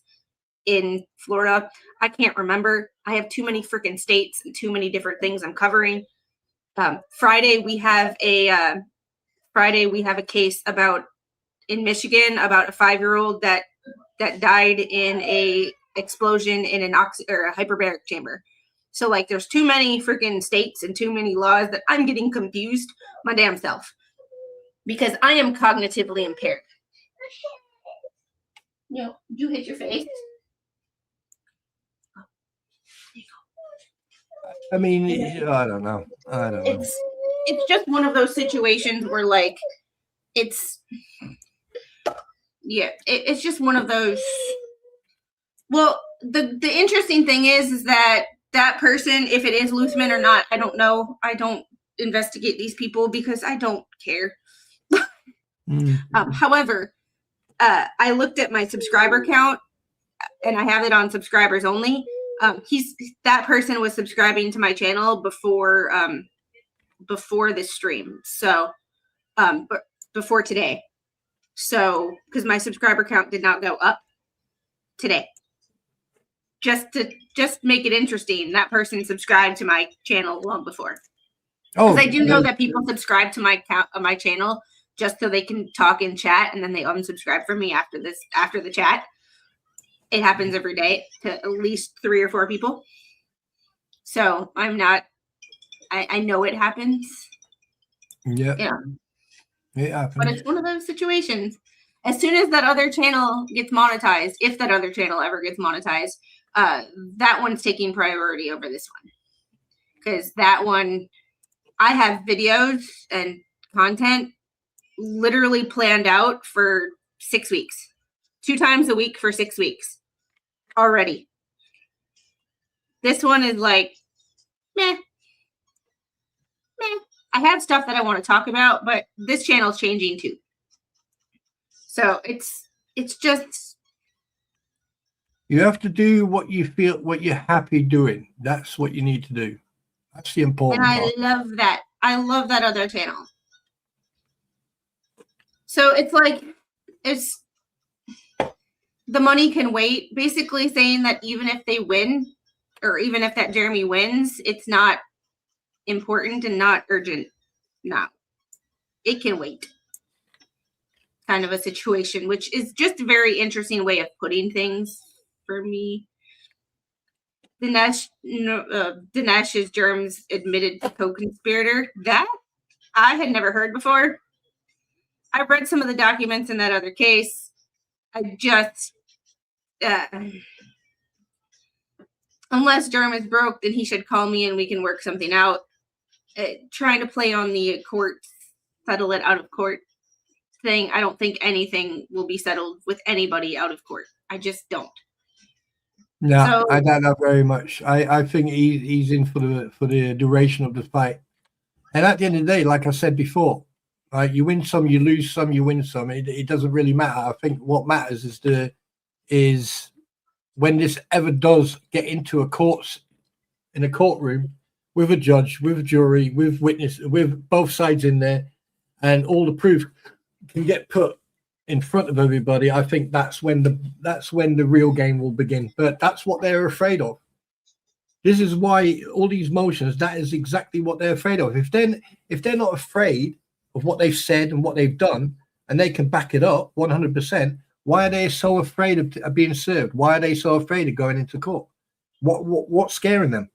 in Florida. I can't remember. I have too many freaking states and too many different things I'm covering. Friday we have a case about in Michigan about a 5-year-old that died in a explosion in an or a hyperbaric chamber. So like there's too many freaking states and too many laws that I'm getting confused my damn self because I am cognitively impaired. No, you hit your face. I mean, I don't know. It's just one of those situations where like it's just one of those. Well, the interesting thing is that person, if it is Luthman or not, I don't know. I don't investigate these people because I don't care. However, I looked at my subscriber count and I have it on subscribers only. That person was subscribing to my channel before this stream. So, but before today. So, because my subscriber count did not go up today. Just to make it interesting, that person subscribed to my channel long before. Because I do know that people subscribe to my channel just so they can talk in chat, and then they unsubscribe from me after the chat. It happens every day to at least 3 or 4 people. So I'm not. I know it happens. Yeah. It happens. But it's one of those situations. As soon as that other channel gets monetized, if that other channel ever gets monetized, that one's taking priority over this one. Because that one, I have videos and content literally planned out for 6 weeks. 2 times a week for 6 weeks already. This one is like, meh. I have stuff that I want to talk about, but this channel's changing too. So it's just. You have to do what you feel, what you're happy doing. That's what you need to do. That's the important part. And I love that. I love that other channel. So it's like, the money can wait. Basically saying that even if they win, or even if that Jeremy wins, it's not important and not urgent. No, it can wait. Kind of a situation, which is just a very interesting way of putting things for me. Dinesh is Germ's admitted co-conspirator. That I had never heard before. I read some of the documents in that other case. I just, unless Germ is broke, then he should call me and we can work something out. Trying to play on the court, settle it out of court thing. I don't think anything will be settled with anybody out of court. I just don't. No, so, I doubt that very much. I think he's in for the duration of the fight. And at the end of the day, like I said before, right, you win some, you lose some, you win some. It doesn't really matter. I think what matters is when this ever does get into in a courtroom with a judge, with a jury, with witness, with both sides in there, and all the proof can get put in front of everybody. I think that's when the real game will begin. But that's what they're afraid of. This is why all these motions. That is exactly what they're afraid of. If they're not afraid of what they've said and what they've done, and they can back it up 100%, why are they so afraid of being served? Why are they so afraid of going into court? What's scaring them?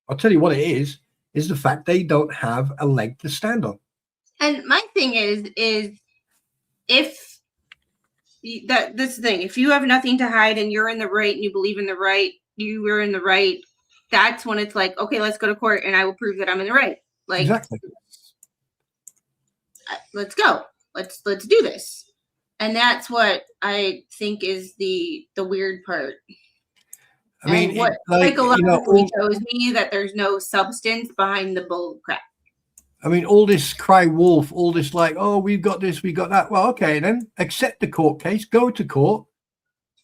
I'll tell you what it is the fact they don't have a leg to stand on. And my thing is if this is the thing, if you have nothing to hide and you're in the right and you believe in the right, you were in the right, that's when it's like, okay, let's go to court and I will prove that I'm in the right. Like, exactly. Let's go. Let's do this. And that's what I think is the weird part. I mean, and what psychologically shows me that there's no substance behind the bull crap. I mean, all this cry wolf, all this like, oh, we've got this, we got that. Well, okay, then accept the court case, go to court,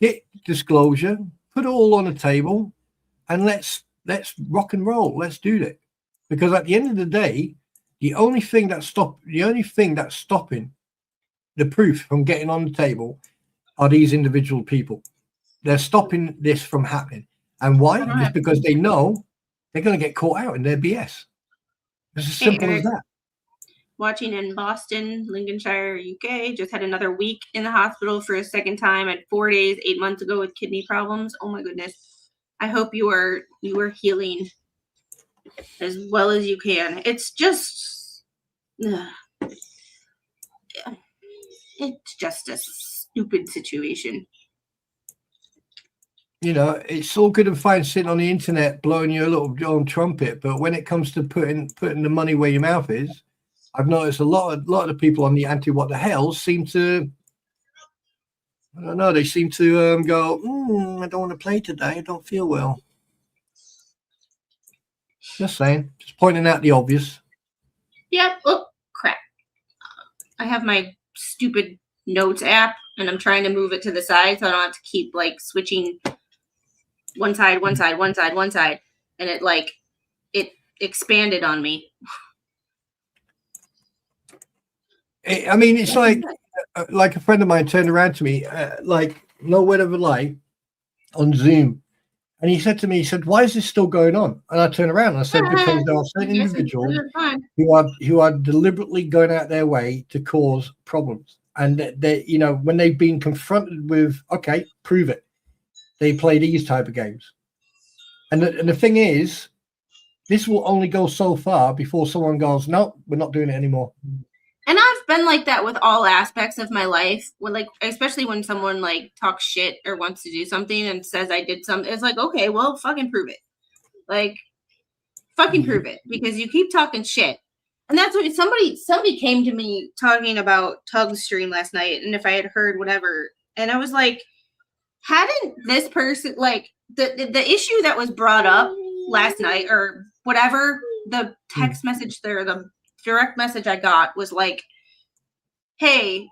get disclosure, put it all on the table, and let's rock and roll. Let's do that. Because at the end of the day, the only thing that's stopping the proof from getting on the table are these individual people. They're stopping this from happening. And why? Just because they know they're going to get caught out in their BS. It's as simple as that. watching in Boston, Lincolnshire, UK. Just had another week in the hospital for a second time. I had 4 days 8 months ago with kidney problems. Oh my goodness. I hope you are healing as well as you can. It's just it's just a stupid situation. You know, it's all good and fine sitting on the internet blowing your little own trumpet, but when it comes to putting the money where your mouth is, I've noticed a lot of the people on the anti-what the hell seem to, I don't know, they seem to go, I don't want to play today. I don't feel well. Just saying, just pointing out the obvious. Yep. Oh, crap. I have my stupid notes app, and I'm trying to move it to the side so I don't have to keep, like, switching one side, and it expanded on me. I mean, it's like a friend of mine turned around to me, like, no word of a lie, on Zoom. And he said to me, he said, why is this still going on? And I turned around and I said, because there are certain individuals who are deliberately going out their way to cause problems. And they, you know, when they've been confronted with, okay, prove it, they play these type of games. And the thing is, this will only go so far before someone goes, no, we're not doing it anymore. And I've been like that with all aspects of my life. When, like, especially when someone like talks shit or wants to do something and says I did something, it's like, okay, well, fucking prove it. Like, fucking prove it, because you keep talking shit. And that's what somebody came to me talking about Tug's stream last night, and if I had heard whatever, and I was like, hadn't this person, like, the issue that was brought up last night or whatever, the text message there, the direct message I got was like, hey,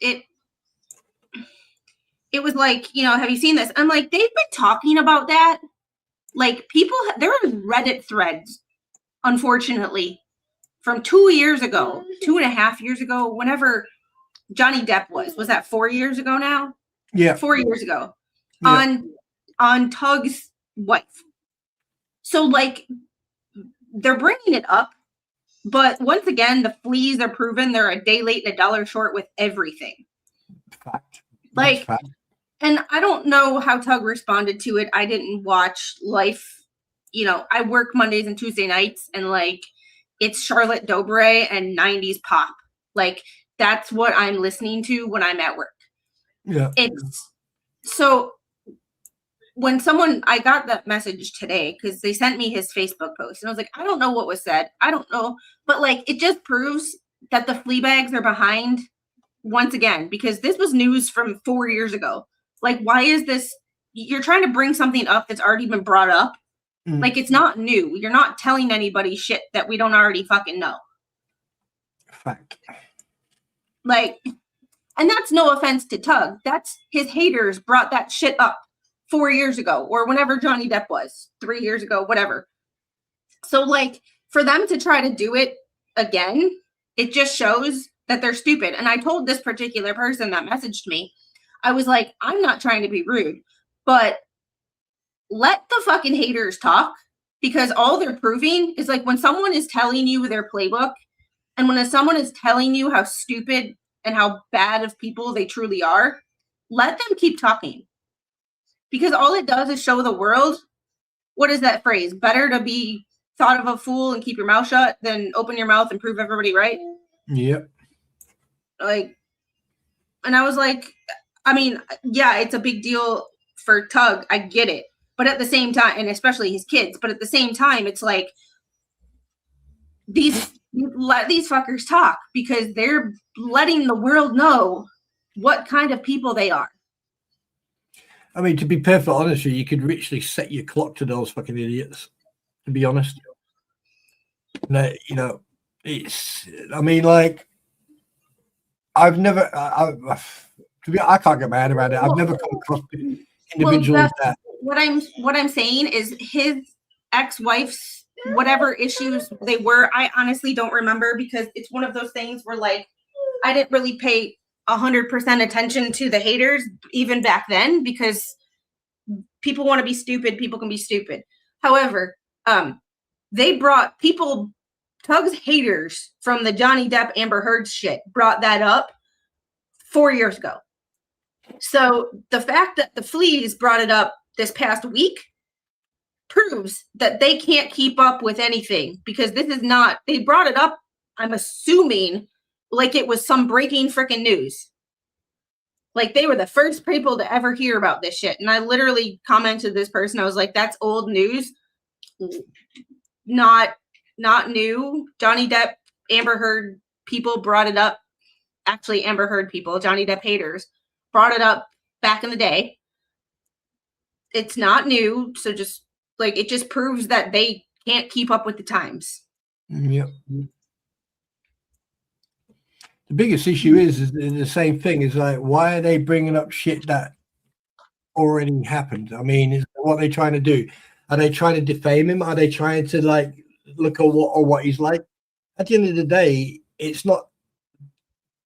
it was like, you know, have you seen this? I'm like, they've been talking about that. Like, people, there are Reddit threads, unfortunately, from 2 years ago, 2.5 years ago, whenever Johnny Depp was that 4 years ago now? Yeah. 4 years ago. Yeah. On Tug's wife. So, like, they're bringing it up. But once again, the fleas are proven they're a day late and a dollar short with everything. Fact. Like, fact. And I don't know how Tug responded to it. I didn't watch Life. You know, I work Mondays and Tuesday nights, and, like, it's Charlotte Dobre and 90s pop. Like, that's what I'm listening to when I'm at work. Yeah. It's so when I got that message today, because they sent me his Facebook post, and I was like, I don't know what was said. I don't know. But, like, it just proves that the flea bags are behind once again, because this was news from 4 years ago. Like, why is this? You're trying to bring something up that's already been brought up. Like, it's not new. You're not telling anybody shit that we don't already fucking know. Fact. Like, and that's no offense to Tug. That's his haters brought that shit up 4 years ago, or whenever Johnny Depp was 3 years ago, whatever. So, like, for them to try to do it again, it just shows that they're stupid. And I told this particular person that messaged me, I was like, I'm not trying to be rude, but let the fucking haters talk, because all they're proving is, like, when someone is telling you their playbook, and when someone is telling you how stupid and how bad of people they truly are, let them keep talking. Because all it does is show the world, what is that phrase? Better to be thought of a fool and keep your mouth shut than open your mouth and prove everybody right. Yep. Like, and I was like, I mean, yeah, it's a big deal for Tug. I get it. But at the same time, and especially his kids, but at the same time, it's like, let these fuckers talk, because they're letting the world know what kind of people they are. I mean, to be perfectly honest with you, you could literally set your clock to those fucking idiots, to be honest. No, you know, it's, I mean, like, I've never, I can't get my head around it. I've never come across individuals that. What I'm saying is his ex-wife's whatever issues they were, I honestly don't remember, because it's one of those things where, like, I didn't really pay 100% attention to the haters even back then, because people want to be stupid. People can be stupid. However, they brought people Tug's haters from the Johnny Depp Amber Heard shit brought that up 4 years ago. So the fact that the Fleas brought it up this past week proves that they can't keep up with anything, because this is not, they brought it up, I'm assuming, like it was some breaking freaking news. Like they were the first people to ever hear about this shit. And I literally commented to this person, I was like, that's old news. Not new. Johnny Depp, Amber Heard people brought it up. Actually, Amber Heard people, Johnny Depp haters, brought it up back in the day. It's not new. So just like, it just proves that they can't keep up with the times. Yep. The biggest issue is the same thing. Is like, why are they bringing up shit that already happened? I mean, what are they trying to do? Are they trying to defame him? Are they trying to like look at what he's like? At the end of the day, it's not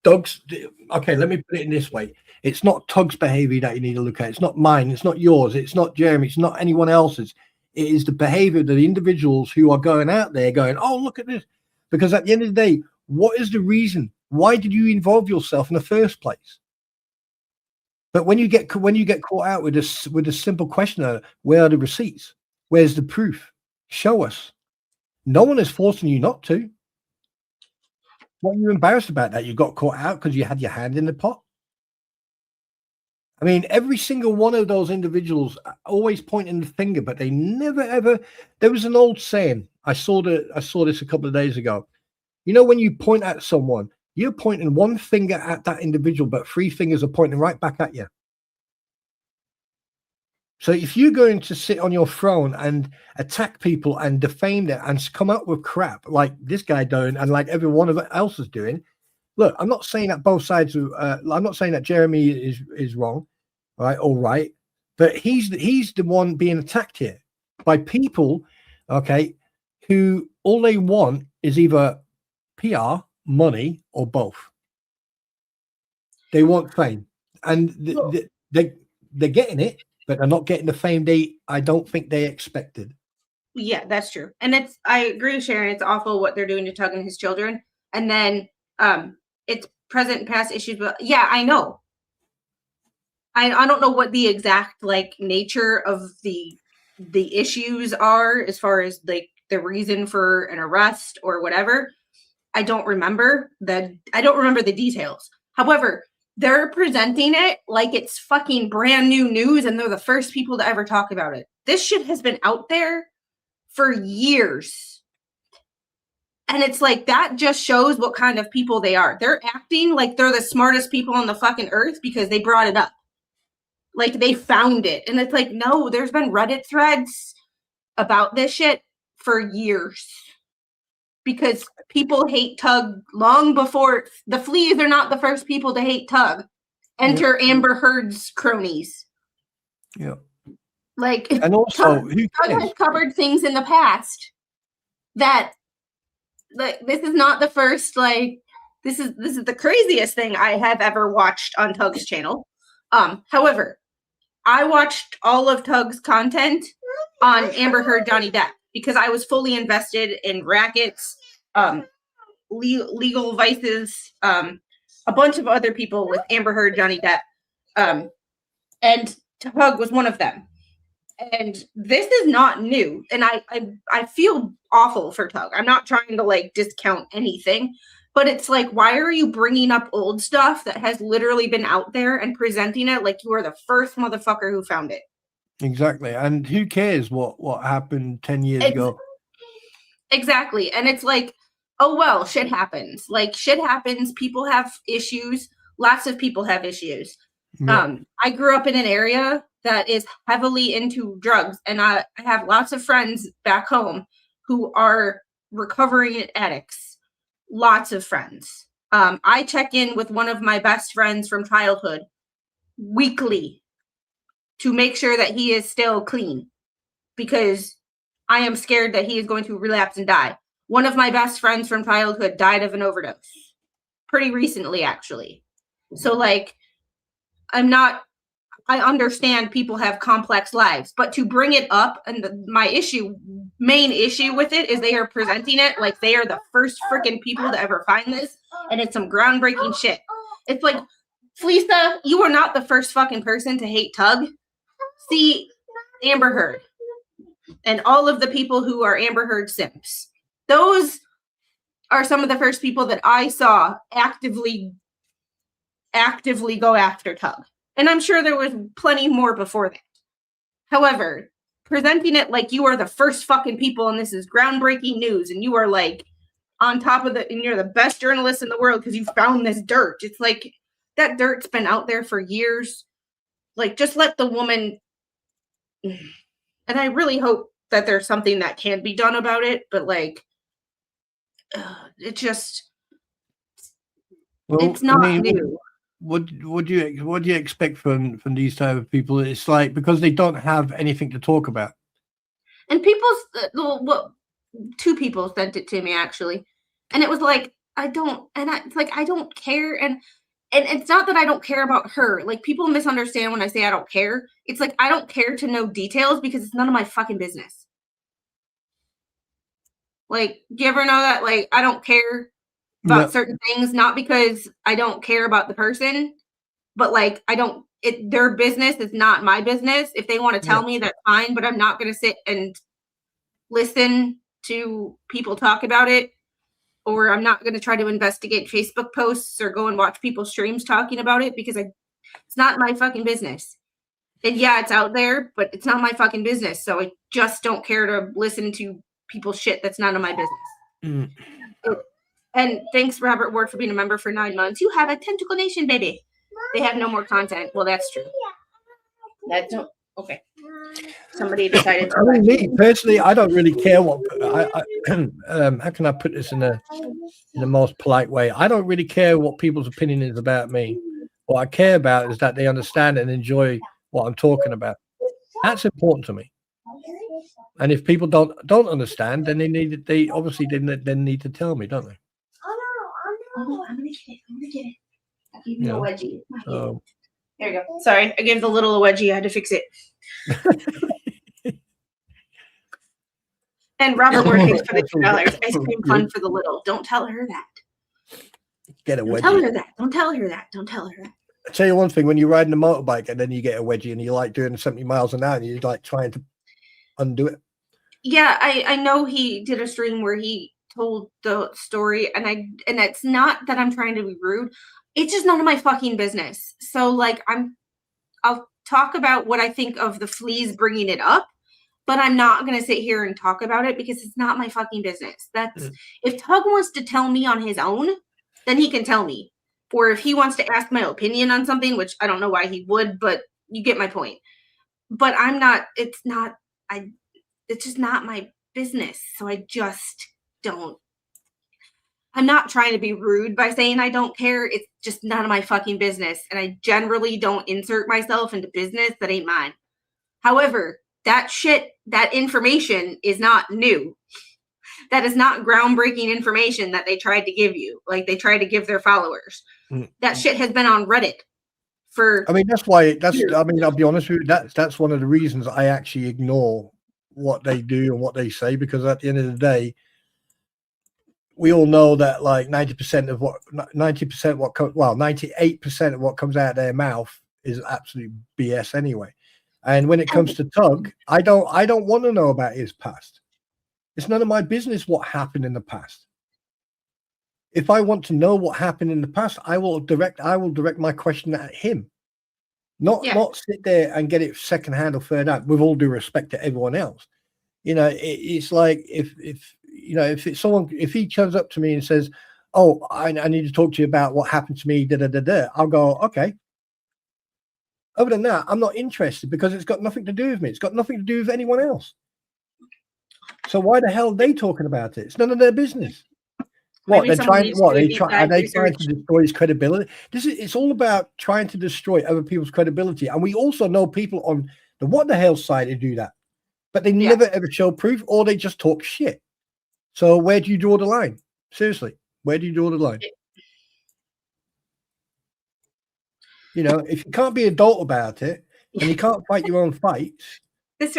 Doug's. Okay, let me put it in this way. It's not Tug's behavior that you need to look at. It's not mine. It's not yours. It's not Jeremy. It's not anyone else's. It is the behavior of the individuals who are going out there going, oh, look at this. Because at the end of the day, what is the reason? Why did you involve yourself in the first place? But when you get caught out with a simple question of, where are the receipts? Where's the proof? Show us. No one is forcing you not to. What are you embarrassed about that you got caught out because you had your hand in the pot? I mean, every single one of those individuals always pointing the finger, but they never ever. There was an old saying. I saw this a couple of days ago. You know, when you point at someone, you're pointing one finger at that individual, but three fingers are pointing right back at you. So if you're going to sit on your throne and attack people and defame them and come up with crap like this guy doing and like everyone else is doing, look, I'm not saying that both sides. I'm not saying that Jeremy is wrong, right? All right, but he's the one being attacked here by people, okay, who all they want is either PR, money, or both. They want fame, and they're getting it, but they're not getting the fame I don't think they expected. Yeah, that's true. And I agree with Sharon. It's awful what they're doing to Tug and his children. And then it's present and past issues. But yeah, I know. I don't know what the exact like nature of the issues are as far as like the reason for an arrest or whatever. I don't remember the details. However, they're presenting it like it's fucking brand new news and they're the first people to ever talk about it. This shit has been out there for years. And it's like, that just shows what kind of people they are. They're acting like they're the smartest people on the fucking earth because they brought it up. Like they found it. And it's like, no, there's been Reddit threads about this shit for years. Because people hate Tug long before the Fleas are not the first people to hate Tug. Enter Amber Heard's cronies. Yeah. Like, and also, Tug has covered things in the past that, like, this is not the first. Like, this is the craziest thing I have ever watched on Tug's channel. However, I watched all of Tug's content on Amber Heard, Johnny Depp, because I was fully invested in rackets, legal vices, a bunch of other people with Amber Heard, Johnny Depp, and Tug was one of them. And this is not new, and I feel awful for Tug. I'm not trying to like discount anything, but it's like, why are you bringing up old stuff that has literally been out there and presenting it like you are the first motherfucker who found it? Exactly. And who cares what happened 10 years ago? Exactly. And it's like, oh, well, shit happens. Like, shit happens. People have issues. Lots of people have issues. Yeah. I grew up in an area that is heavily into drugs. And I have lots of friends back home who are recovering addicts. Lots of friends. I check in with one of my best friends from childhood weekly to make sure that he is still clean, because I am scared that he is going to relapse and die. One of my best friends from childhood died of an overdose pretty recently, actually. So, like, I understand people have complex lives, but to bring it up, and my issue main issue with it is they are presenting it like they are the first freaking people to ever find this, and it's some groundbreaking shit. It's like, Felisa, you are not the first fucking person to hate Tug. See, Amber Heard and all of the people who are Amber Heard simps. Those are some of the first people that I saw actively go after Tug. And I'm sure there was plenty more before that. However, presenting it like you are the first fucking people and this is groundbreaking news and you are like on top of and you're the best journalist in the world because you found this dirt. It's like, that dirt's been out there for years. Like, just let the woman. And I really hope that there's something that can be done about it, but like, it just, it's not new. What do you expect from these type of people? It's like, because they don't have anything to talk about. And two people sent it to me actually, and it was like, it's like, I don't care, and it's not that I don't care about her. Like, people misunderstand when I say I don't care. It's like, I don't care to know details because it's none of my fucking business. Like, do you ever know that? Like, I don't care about certain things, not because I don't care about the person, but like, their business is not my business. If they want to tell me, that's fine, but I'm not going to sit and listen to people talk about it, or I'm not going to try to investigate Facebook posts or go and watch people's streams talking about it because it's not my fucking business. And yeah, it's out there, but it's not my fucking business. So I just don't care to listen to people's shit that's none of my business. And thanks, Robert Ward, for being a member for 9 months. You have a tentacle nation, baby. They have no more content. Well, that's true. Okay. Somebody decided to. I mean, me personally, I don't really care what. How can I put this in the most polite way? I don't really care what people's opinion is about me. What I care about is that they understand and enjoy what I'm talking about. That's important to me. And if people don't understand, then they obviously then need to tell me, don't they? Oh, I'm gonna get it. I'll give you a wedgie. There you go. Sorry, I gave the little a wedgie. I had to fix it. And Robert Ward pays for the $2. Ice cream fun for the little. Don't tell her that. Get a wedgie. Don't tell her that. Don't tell her that. Don't tell her that. I'll tell you one thing, when you're riding a motorbike and then you get a wedgie and you're like doing 70 miles an hour and you're like trying to undo it. Yeah, I know he did a stream where he told the story, and it's not that I'm trying to be rude. It's just none of my fucking business. So like, I'll talk about what I think of the fleas bringing it up, but I'm not going to sit here and talk about it because it's not my fucking business. If Tug wants to tell me on his own, then he can tell me. Or if he wants to ask my opinion on something, which I don't know why he would, but you get my point. But it's just not my business. So I just don't. I'm not trying to be rude by saying I don't care. It's just none of my fucking business. And I generally don't insert myself into business that ain't mine. However, that information is not new. That is not groundbreaking information that they tried to give you. Like they tried to give their followers. That shit has been on Reddit for. I mean, I'll be honest with you. That's one of the reasons I actually ignore what they do and what they say, because at the end of the day, we all know that like 98% of what comes out of their mouth is absolute BS anyway. And when it comes to Tug, I don't want to know about his past. It's none of my business what happened in the past. If I want to know what happened in the past, I will direct my question at him. Not sit there and get it secondhand or third hand, with all due respect to everyone else. You know, it's like if he turns up to me and says, "Oh, I need to talk to you about what happened to me," I'll go, okay. Other than that, I'm not interested because it's got nothing to do with me. It's got nothing to do with anyone else. So why the hell are they talking about it? It's none of their business. Are they trying to destroy his credibility? It's all about trying to destroy other people's credibility. And we also know people on the what the hell side who do that. But they never ever show proof, or they just talk shit. So where do you draw the line? Seriously, where do you draw the line? You know, if you can't be adult about it and you can't fight your own fights. This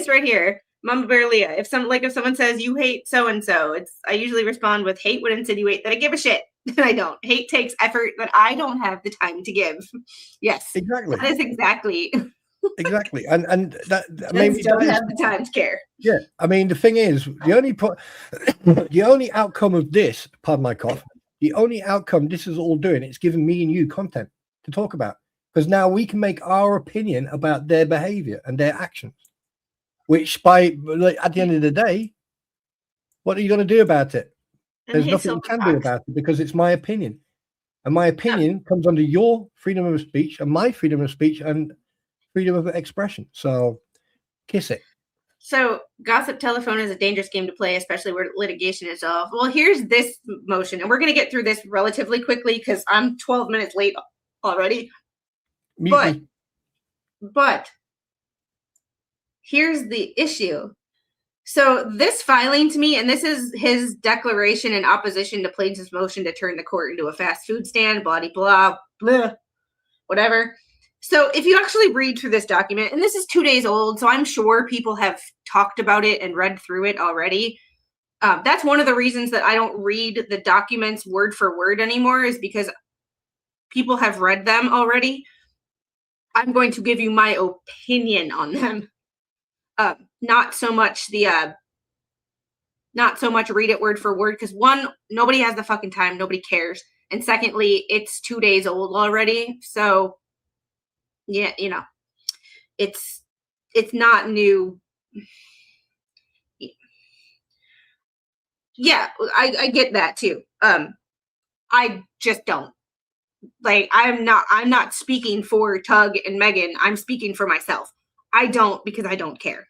right here. Mama Bear Leah, if someone says you hate so and so, I usually respond with hate would insinuate that I give a shit. And I don't. Hate takes effort that I don't have the time to give. Yes, Exactly. that is exactly. Exactly. And that I maybe don't that is, have the time to care. yeah. I mean, the thing is, the only outcome of this, pardon my cough, the only outcome this is all doing, it's giving me and you content to talk about, because now we can make our opinion about their behavior and their actions, which at the end of the day, what are you going to do about it? And There's hit nothing you silver can do fox. about it because it's my opinion. And my opinion comes under your freedom of speech and my freedom of speech and freedom of expression. So kiss it. So gossip telephone is a dangerous game to play, especially where litigation is involved. Well, here's this motion, and we're going to get through this relatively quickly because I'm 12 minutes late already. But here's the issue. So this filing to me, and this is his declaration in opposition to plaintiff's motion to turn the court into a fast food stand, blah, blah, blah, whatever. So if you actually read through this document, and this is 2 days old, so I'm sure people have talked about it and read through it already. That's one of the reasons that I don't read the documents word for word anymore, is because people have read them already. I'm going to give you my opinion on them. Not so much read it word for word, because one, nobody has the fucking time, nobody cares. And secondly, it's 2 days old already. So yeah, it's not new. Yeah, I get that too. I just don't. I'm not speaking for Tug and Megan. I'm speaking for myself. I don't, because I don't care.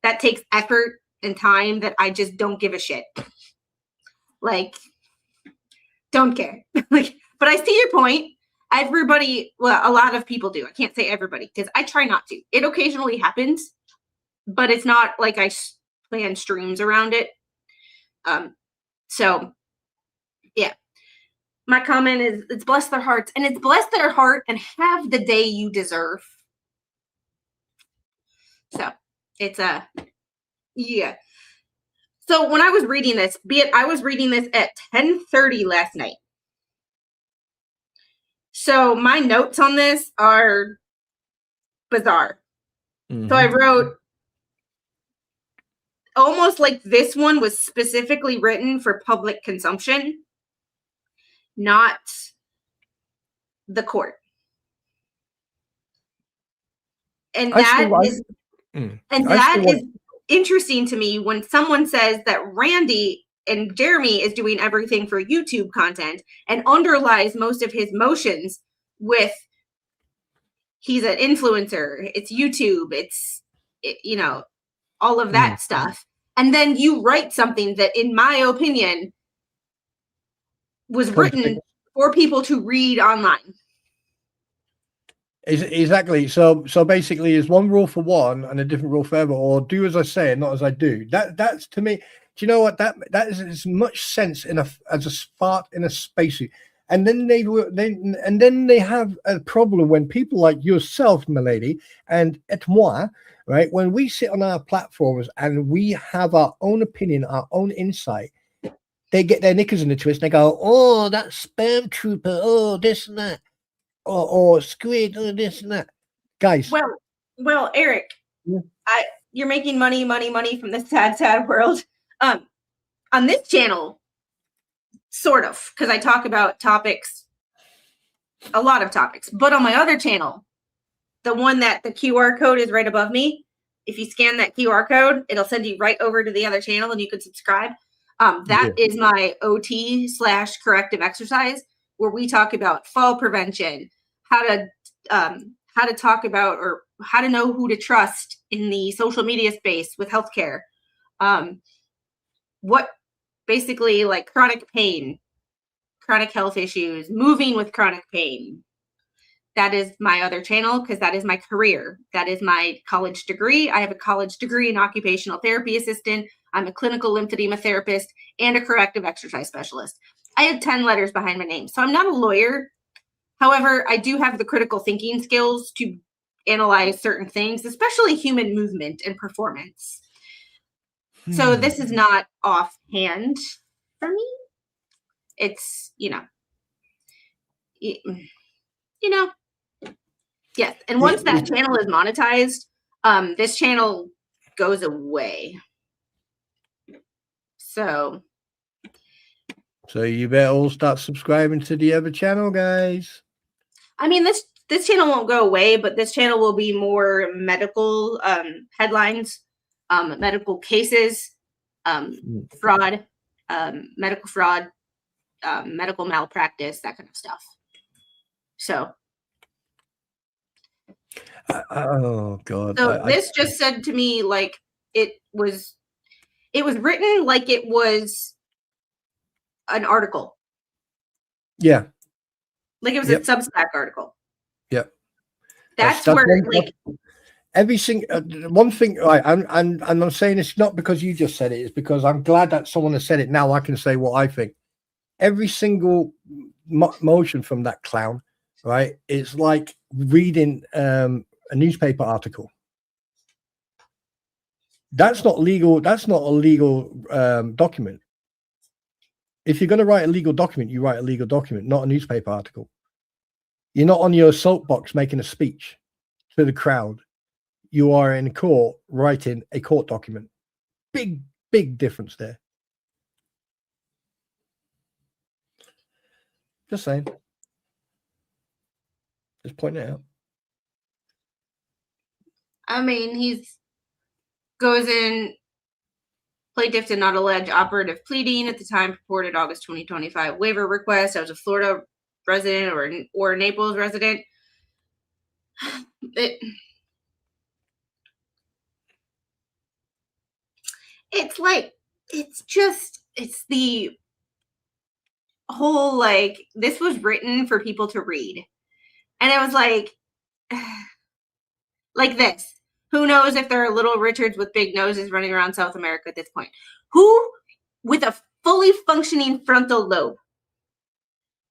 That takes effort and time that I just don't give a shit. Don't care. But I see your point. Everybody, well, a lot of people do. I can't say everybody because I try not to. It occasionally happens, but it's not like I plan streams around it. So yeah. My comment is, it's bless their hearts, and it's bless their heart and have the day you deserve. So it's yeah. So when I was reading this, I was reading this at 10:30 last night. So my notes on this are bizarre. Mm-hmm. So I wrote, almost like this one was specifically written for public consumption, not the court. And that is interesting to me when someone says that Randy and Jeremy is doing everything for YouTube content and underlies most of his motions with he's an influencer, it's YouTube, all of that stuff. And then you write something that, in my opinion, was written for people to read online. Exactly. So basically, it's one rule for one and a different rule for other, or do as I say and not as I do. That's to me. Do you know what that is? As much sense as a fart in a spacesuit. And then they have a problem when people like yourself, milady, and et moi, right? When we sit on our platforms and we have our own opinion, our own insight, they get their knickers in a twist and they go, "Oh, that sperm trooper! Oh, this and that." Or squid, or this and that, guys. Well, Eric, yeah. You're making money from this sad world. On this channel, sort of, because I talk about topics, a lot of topics. But on my other channel, the one that the QR code is right above me, if you scan that QR code, it'll send you right over to the other channel, and you can subscribe. That is my OT/corrective exercise, where we talk about fall prevention, how to talk about or how to know who to trust in the social media space with healthcare. What basically, like chronic pain, chronic health issues, moving with chronic pain. That is my other channel because that is my career. That is my college degree. I have a college degree in occupational therapy assistant. I'm a clinical lymphedema therapist and a corrective exercise specialist. I have 10 letters behind my name. So I'm not a lawyer. However, I do have the critical thinking skills to analyze certain things, especially human movement and performance. So this is not offhand for me. It's, you know, yes. And once that channel is monetized, this channel goes away. So you better all start subscribing to the other channel, guys. I mean, this channel won't go away, but this channel will be more medical headlines, medical cases, fraud, medical fraud, medical malpractice, that kind of stuff. So. Oh God. So this just said to me like it was written like it was an article. Yeah. Like it was a Substack article. Yep. That's where like every single one thing, right? And I'm saying this not because you just said it, it's because I'm glad that someone has said it. Now I can say what I think. Every single motion from that clown, right? It's like reading a newspaper article. That's not legal. That's not a legal document. If you're going to write a legal document, you write a legal document, not a newspaper article. You're not on your soapbox making a speech to the crowd. You are in court writing a court document. Big difference there. Just saying. Just pointing it out. I mean, he's goes in. Plaintiff did not allege operative pleading at the time purported August 2025 waiver request. I was a Florida resident or a Naples resident. It's like it's the whole like this was written for people to read, and it was like this. Who knows if there are little Richards with big noses running around South America at this point? Who, with a fully functioning frontal lobe,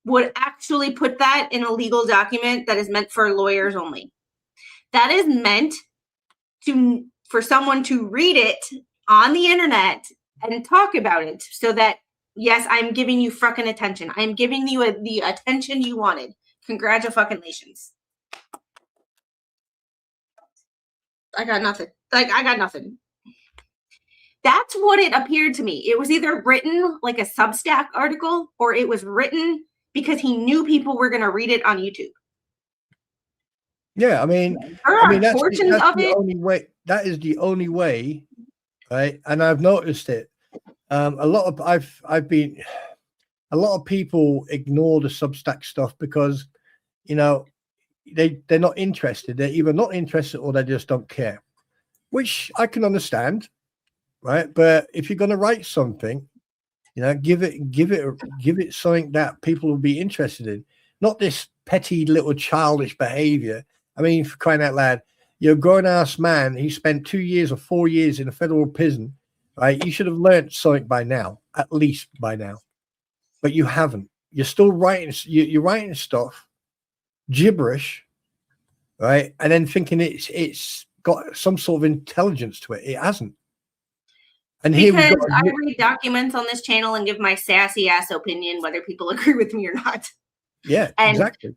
would actually put that in a legal document that is meant for lawyers only? That is meant for someone to read it on the internet and talk about it so that, yes, I'm giving you fucking attention. I'm giving you the attention you wanted. Congratulations. I got nothing. I got nothing. That's what it appeared to me. It was either written like a Substack article or it was written because he knew people were going to read it on YouTube. Yeah, I mean, that's the only way. That is the only way, right? And I've noticed it. A lot of people ignore the Substack stuff because, they're not interested. They're either not interested or they just don't care, which I can understand, right? But if you're going to write something, give it something that people will be interested in, not this petty little childish behavior. I mean, for crying out loud, you're a grown-ass man. He spent 2 years or 4 years in a federal prison, right? You should have learned something by now, at least by now, but you haven't. You're still writing. You're writing stuff. Gibberish, right? And then thinking it's got some sort of intelligence to it. It hasn't. And because I read documents on this channel and give my sassy ass opinion, whether people agree with me or not. Yeah, and exactly.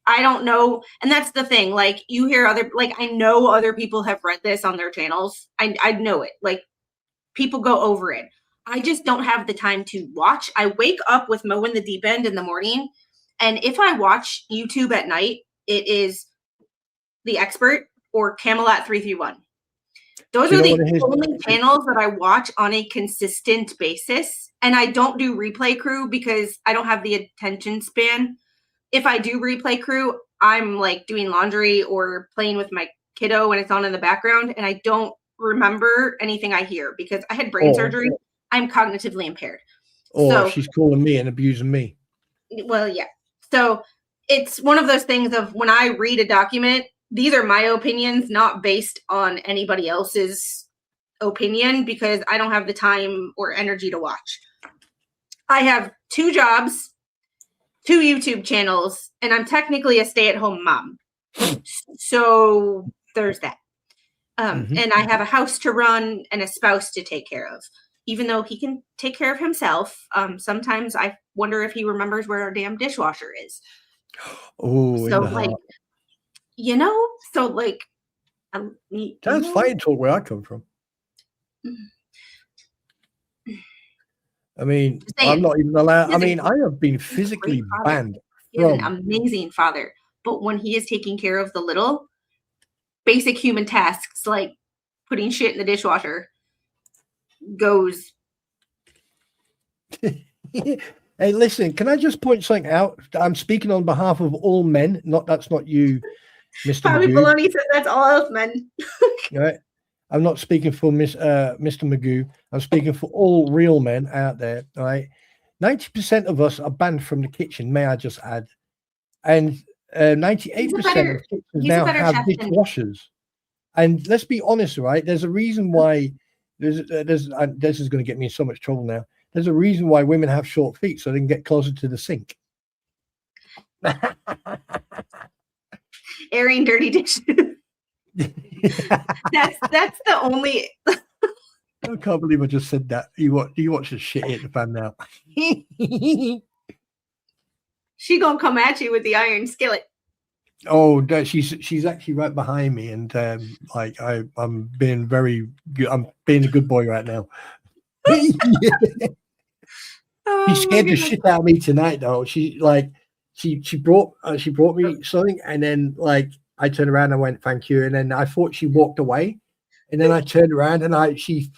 I don't know. And that's the thing. Like you hear I know other people have read this on their channels. I know it. Like people go over it. I just don't have the time to watch. I wake up with Mo in the Deep End in the morning. And if I watch YouTube at night, it is The Expert or Camelot 331. Those are the only channels that I watch on a consistent basis. And I don't do Replay Crew because I don't have the attention span. If I do Replay Crew, I'm like doing laundry or playing with my kiddo and it's on in the background. And I don't remember anything I hear because I had brain surgery. I'm cognitively impaired. So she's calling me and abusing me. Well, yeah. So it's one of those things of when I read a document, these are my opinions, not based on anybody else's opinion because I don't have the time or energy to watch. I have 2 jobs, 2 YouTube channels, and I'm technically a stay-at-home mom. So there's that. And I have a house to run and a spouse to take care of. Even though he can take care of himself, sometimes I wonder if he remembers where our damn dishwasher is. Oh, So, like, you know, so like, that's fighting talk where I come from. I mean, I'm not even allowed. I mean, I have been physically banned. He's an amazing father, but when he is taking care of the little basic human tasks like putting shit in the dishwasher, goes. Hey, listen, can I just point something out? I'm speaking on behalf of all men. That's not you, Mr. Bobby Magoo. Baloney says that's all else men. Right? I'm not speaking for Mr. Magoo. I'm speaking for all real men out there. All right. 90% of us are banned from the kitchen, may I just add. And 98% of kitchens now have dishwashers. And let's be honest, right? There's a reason why this is going to get me in so much trouble now. There's a reason why women have short feet, so they can get closer to the sink. Airing dirty dishes. That's the only. I can't believe I just said that. You watch the shit hit the fan now. She gonna come at you with the iron skillet. Oh, she's actually right behind me, and like I'm being very good. I'm being a good boy right now. She scared the shit out of me tonight, though. She brought me something, and then like I turned around and went thank you, and then I thought she walked away, and then I turned around and she's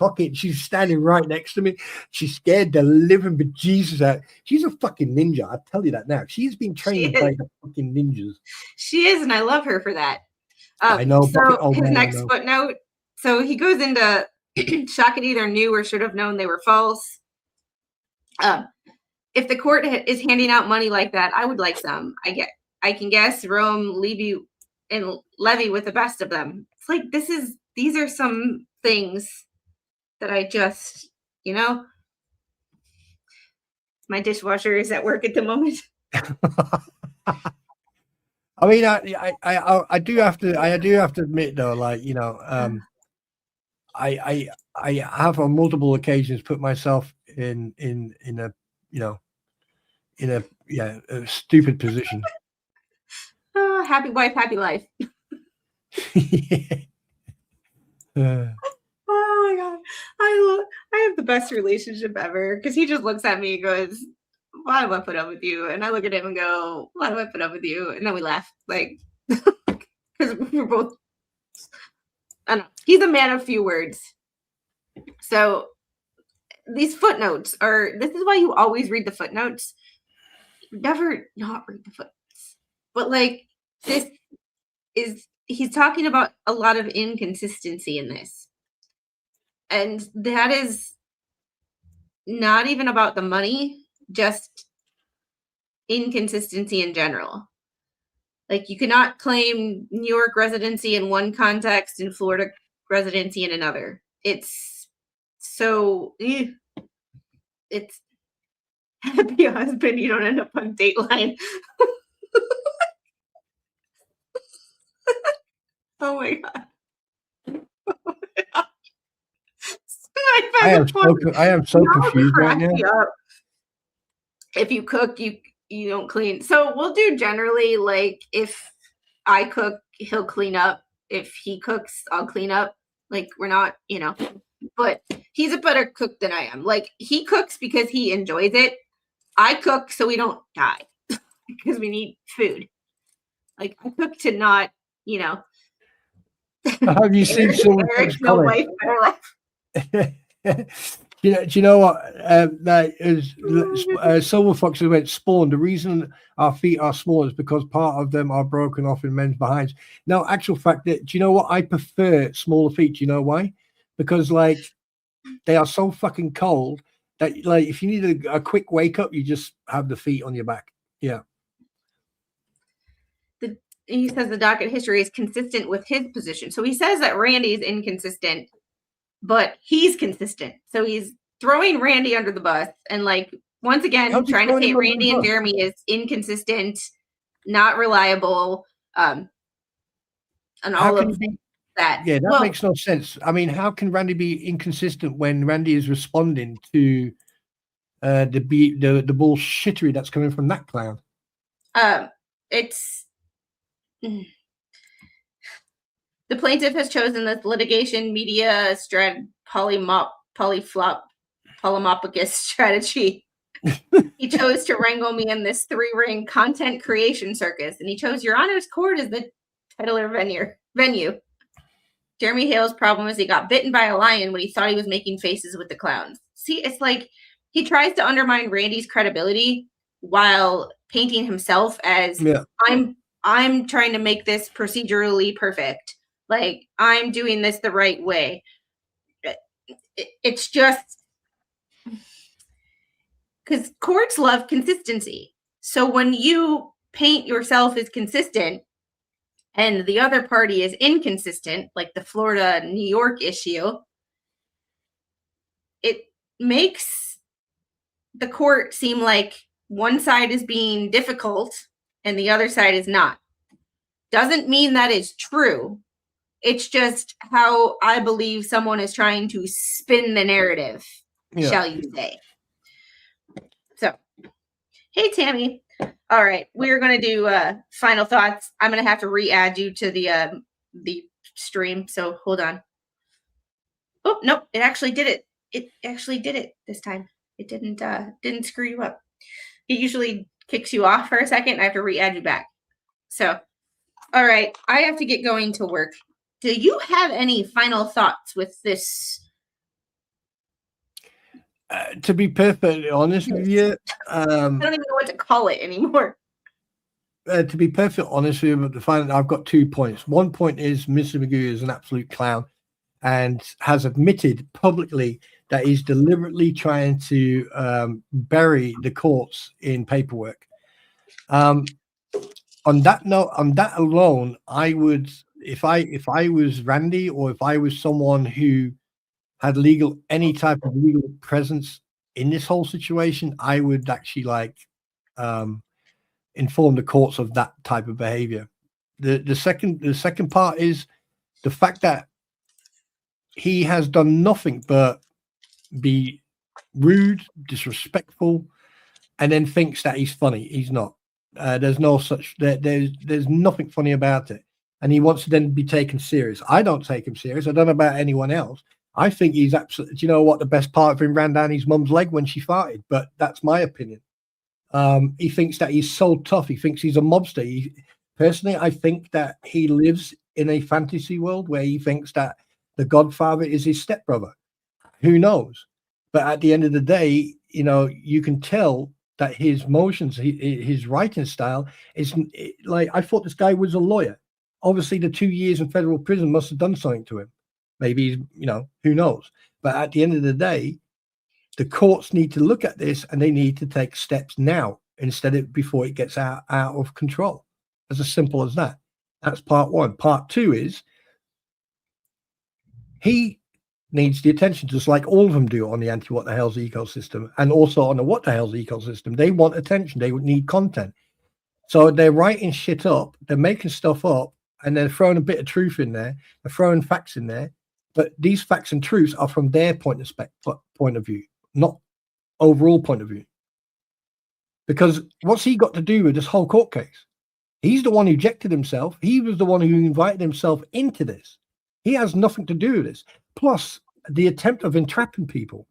standing right next to me. She scared the living bejesus out. She's a fucking ninja. I tell you that now. She's been trained by the fucking ninjas. She is, and I love her for that. I know. So his next footnote. So he goes into Shaka either knew or should have known they were false. If the court is handing out money like that, I would like some. I can guess Rome, Levy, and Levy with the best of them. It's like these are some things that I just, my dishwasher is at work at the moment. I mean, I do have to admit though, like I have on multiple occasions put myself in a stupid position. Oh, happy wife, happy life. Oh my god, I have the best relationship ever because he just looks at me and goes, "Why do I put up with you?" And I look at him and go, "Why do I put up with you?" And then we laugh, like, because we're both. I don't know. He's a man of few words. So these footnotes this is why you always read the footnotes. Never not read the footnotes. But like this he's talking about a lot of inconsistency in this. And that is not even about the money, just inconsistency in general. Like you cannot claim New York residency in one context and Florida residency in another. It's so it's happy husband, you don't end up on Dateline. Oh my god. Oh my god. I am so confused right now. If you cook, you don't clean. So we'll do generally like if I cook, he'll clean up. If he cooks, I'll clean up. Like we're not, but he's a better cook than I am. Like he cooks because he enjoys it. I cook so we don't die because we need food. Like I cook to not, Have you seen Silverfox comment? Do you know what? That is Silverfox went spawn. The reason our feet are small is because part of them are broken off in men's behinds. Now, actual fact that do you know what? I prefer smaller feet. Do you know why? Because like they are so fucking cold that like if you need a quick wake up, you just have the feet on your back. Yeah. He says the docket history is consistent with his position. So he says that Randy's inconsistent, but he's consistent. So he's throwing Randy under the bus and like once again trying to say Randy and Jeremy is inconsistent, not reliable, and all of that. Yeah, that Well, makes no sense. I mean, how can Randy be inconsistent when Randy is responding to the bullshittery that's coming from that clown? it's the plaintiff has chosen this litigation media polymopicus strategy. He chose to wrangle me in this 3-ring content creation circus, and he chose Your Honor's Court as the titular venue. Jeremy Hale's problem is he got bitten by a lion when he thought he was making faces with the clowns. See, it's like he tries to undermine Randy's credibility while painting himself as I'm trying to make this procedurally perfect. Like, I'm doing this the right way. It's just because courts love consistency. So when you paint yourself as consistent and the other party is inconsistent, like the Florida New York issue, it makes the court seem like one side is being difficult and the other side is not. Doesn't mean that is true. It's just how I believe someone is trying to spin the narrative, shall you say. So, hey, Tammy. All right, we're going to do final thoughts. I'm going to have to re-add you to the stream, so hold on. Oh, nope, it actually did it. It actually did it this time. It didn't screw you up. It usually kicks you off for a second. I have to re-add you back. So, all right, I have to get going to work. Do you have any final thoughts with this? To be perfectly honest with you, I don't even know what to call it anymore. To be perfectly honest with you, I've got 2 points. One point is Mr. Magoo is an absolute clown and has admitted publicly that he's deliberately trying to bury the courts in paperwork. On that note, on that alone, I would, if I was Randy, or if I was someone who had any type of legal presence in this whole situation, I would actually inform the courts of that type of behavior. The second part is the fact that he has done nothing but be rude, disrespectful, and then thinks that he's funny. He's not. There's no such. There's nothing funny about it, and he wants to then be taken serious. I don't take him serious. I don't know about anyone else. I think he's absolutely. Do you know what the best part of him ran down his mum's leg when she farted? But that's my opinion. He thinks that he's so tough. He thinks he's a mobster. Personally, I think that he lives in a fantasy world where he thinks that the Godfather is his stepbrother. Who knows? But at the end of the day, you can tell that his motions, his writing style is like, I thought this guy was a lawyer. Obviously, the 2 years in federal prison must have done something to him. Maybe, who knows? But at the end of the day, the courts need to look at this, and they need to take steps now instead of before it gets out of control. As simple as that. That's part one. Part two is he needs the attention, just like all of them do on the anti-what the hell's ecosystem, and also on the what the hell's ecosystem. They want attention. They would need content. So they're writing shit up. They're making stuff up, and they're throwing a bit of truth in there. They're throwing facts in there. But these facts and truths are from their point of view, not overall point of view. Because what's he got to do with this whole court case? He's the one who ejected himself. He was the one who invited himself into this. He has nothing to do with this. Plus, the attempt of entrapping people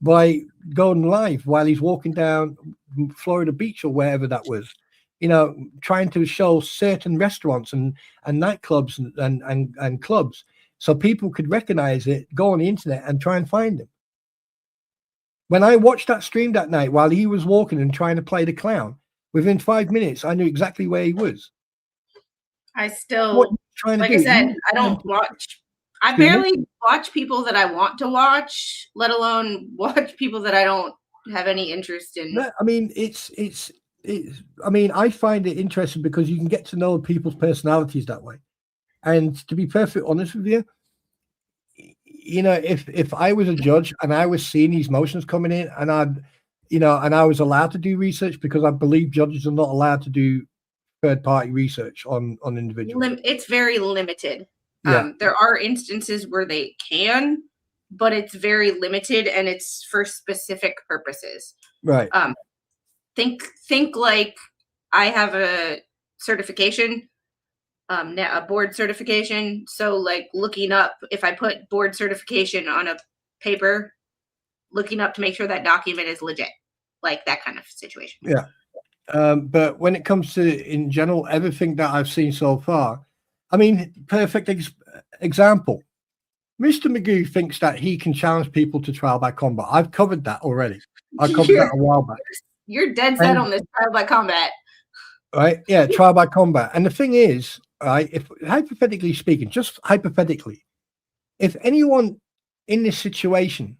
by going live while he's walking down Florida Beach or wherever that was, trying to show certain restaurants and nightclubs and clubs so people could recognize it, go on the internet and try and find him. When I watched that stream that night while he was walking and trying to play the clown, within 5 minutes, I knew exactly where he was. I still, like I said, I don't watch. I barely watch people that I want to watch, let alone watch people that I don't have any interest in. No, I mean, I find it interesting because you can get to know people's personalities that way. And to be perfectly honest with you, if I was a judge and I was seeing these motions coming in, and I was allowed to do research, because I believe judges are not allowed to do third-party research on individuals. It's very limited. Yeah. There are instances where they can, but it's very limited and it's for specific purposes. Right. Think like I have a certification, a board certification. So like looking up, if I put board certification on a paper, looking up to make sure that document is legit, like that kind of situation. Yeah. But when it comes to, in general, everything that I've seen so far, I mean, perfect example. Mr. Magoo thinks that he can challenge people to trial by combat. I've covered that already. I covered that a while back. You're dead set on this trial by combat. Right? Yeah, trial by combat. And the thing is, right, if hypothetically speaking, just hypothetically, if anyone in this situation,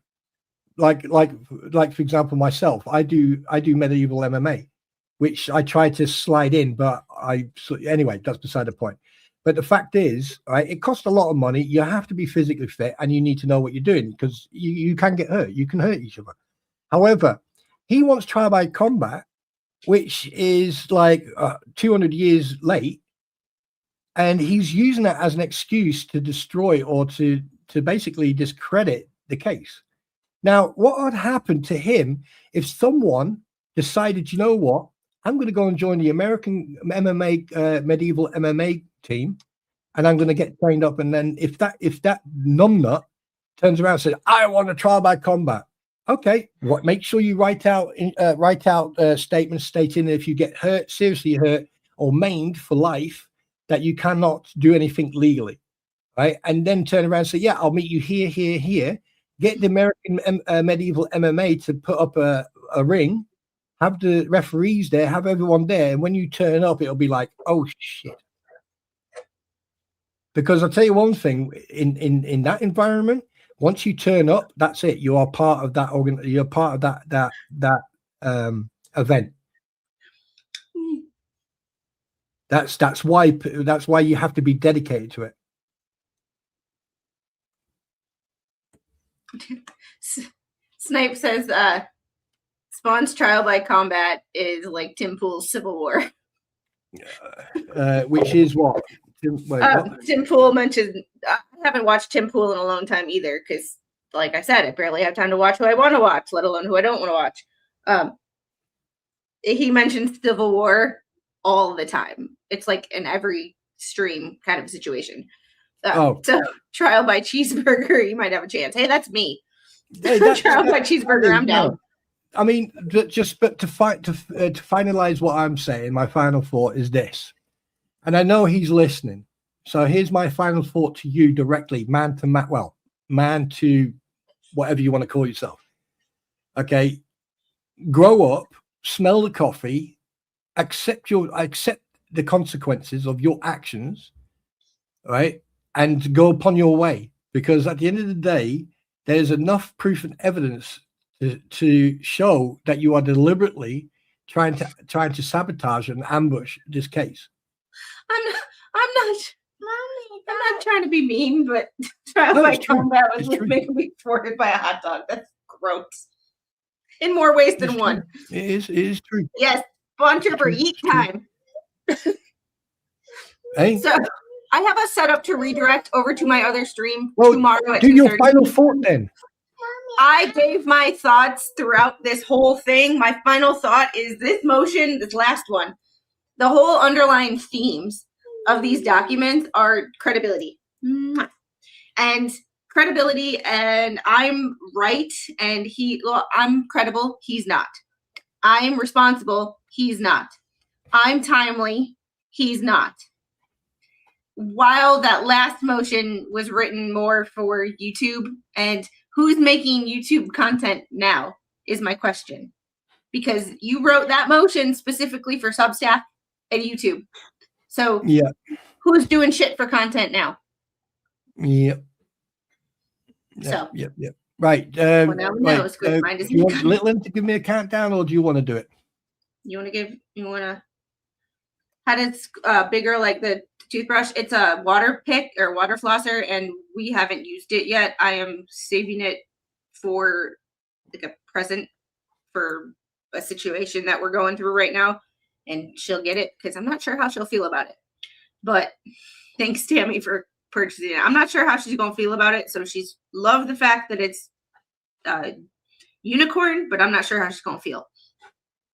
like for example, myself, I do medieval MMA, which I try to slide in, but anyway, that's beside the point. But the fact is, right, it costs a lot of money. You have to be physically fit and you need to know what you're doing because you can get hurt. You can hurt each other. However, he wants trial by combat, which is like 200 years late. And he's using that as an excuse to destroy or to basically discredit the case. Now, what would happen to him if someone decided, you know what, I'm going to go and join the American MMA, medieval MMA team, and I'm going to get trained up. And then if that numbnut turns around and says, I want a trial by combat. Okay, make sure you write out statements stating that if you get hurt, seriously hurt, or maimed for life, that you cannot do anything legally, right? And then turn around and say, yeah, I'll meet you here, here, here. Get the American medieval MMA to put up a ring, have the referees there, have everyone there, and when you turn up, it'll be like, oh shit. Because I'll tell you one thing, in that environment, once you turn up, that's it. You are part of that you're part of that event. That's why you have to be dedicated to it. Snipe says Spawn's trial by combat is like Tim Pool's Civil War. Which is what? Tim Pool mentioned, I haven't watched Tim Pool in a long time either, because like I said, I barely have time to watch who I want to watch, let alone who I don't want to watch. He mentions Civil War all the time. It's like in every stream kind of situation. So trial by cheeseburger, you might have a chance. Hey, that's me. Hey, trial by cheeseburger, I'm down. I mean, but to finalize what I'm saying, my final thought is this, and I know he's listening. So here's my final thought to you directly, man to whatever you want to call yourself. Okay, grow up, smell the coffee, accept the consequences of your actions, right, and go upon your way. Because at the end of the day, there's enough proof and evidence to show that you are deliberately trying to sabotage and ambush this case. I'm not trying to be mean, but trial by combat was making me thwarted by a hot dog. That's gross. In more ways than one. It is true. Yes, Spawn Trooper, eat time. Hey. So I have a setup to redirect over to my other stream tomorrow at 2:30. Do your final thought then. I gave my thoughts throughout this whole thing. My final thought is this motion, this last one, the whole underlying themes of these documents are credibility. And credibility, and I'm right, and I'm credible, he's not. I'm responsible, he's not. I'm timely, he's not. While that last motion was written more for YouTube, and who's making YouTube content now is my question. Because you wrote that motion specifically for Substack and YouTube. So yeah, who's doing shit for content now? Yep. So yep. Right. Well, now we know. Do you want Littlin to give me a countdown, or do you want to do it? How does bigger like the toothbrush? It's a water pick or water flosser, and we haven't used it yet. I am saving it for like a present for a situation that we're going through right now, and she'll get it because I'm not sure how she'll feel about it. But thanks, Tammy, for purchasing it. I'm not sure how she's gonna feel about it. So she's loved the fact that it's unicorn, but I'm not sure how she's gonna feel.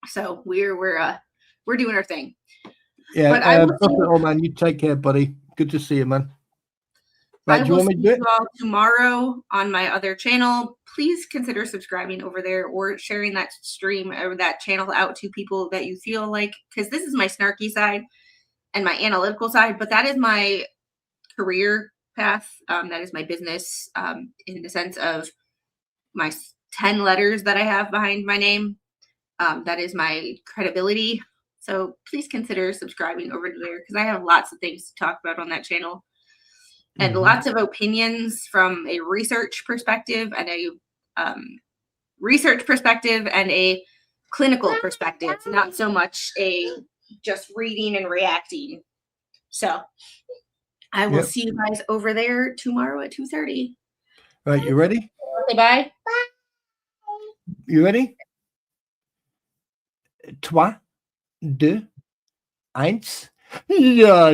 So we're doing our thing. Yeah, but I will see, oh man, you take care, buddy. Good to see you, man. Right, I do you will want me see to do it? you all tomorrow on my other channel. Please consider subscribing over there or sharing that stream or that channel out to people that you feel like, because this is my snarky side and my analytical side, but that is my career path. That is my business, in the sense of my 10 letters that I have behind my name. That is my credibility. So please consider subscribing over there because I have lots of things to talk about on that channel. And lots of opinions from a research perspective and a clinical perspective, not so much a just reading and reacting. So I will see you guys over there tomorrow at 2:30. Right, you ready? Say bye. You ready? 3, 2, 1. Ja,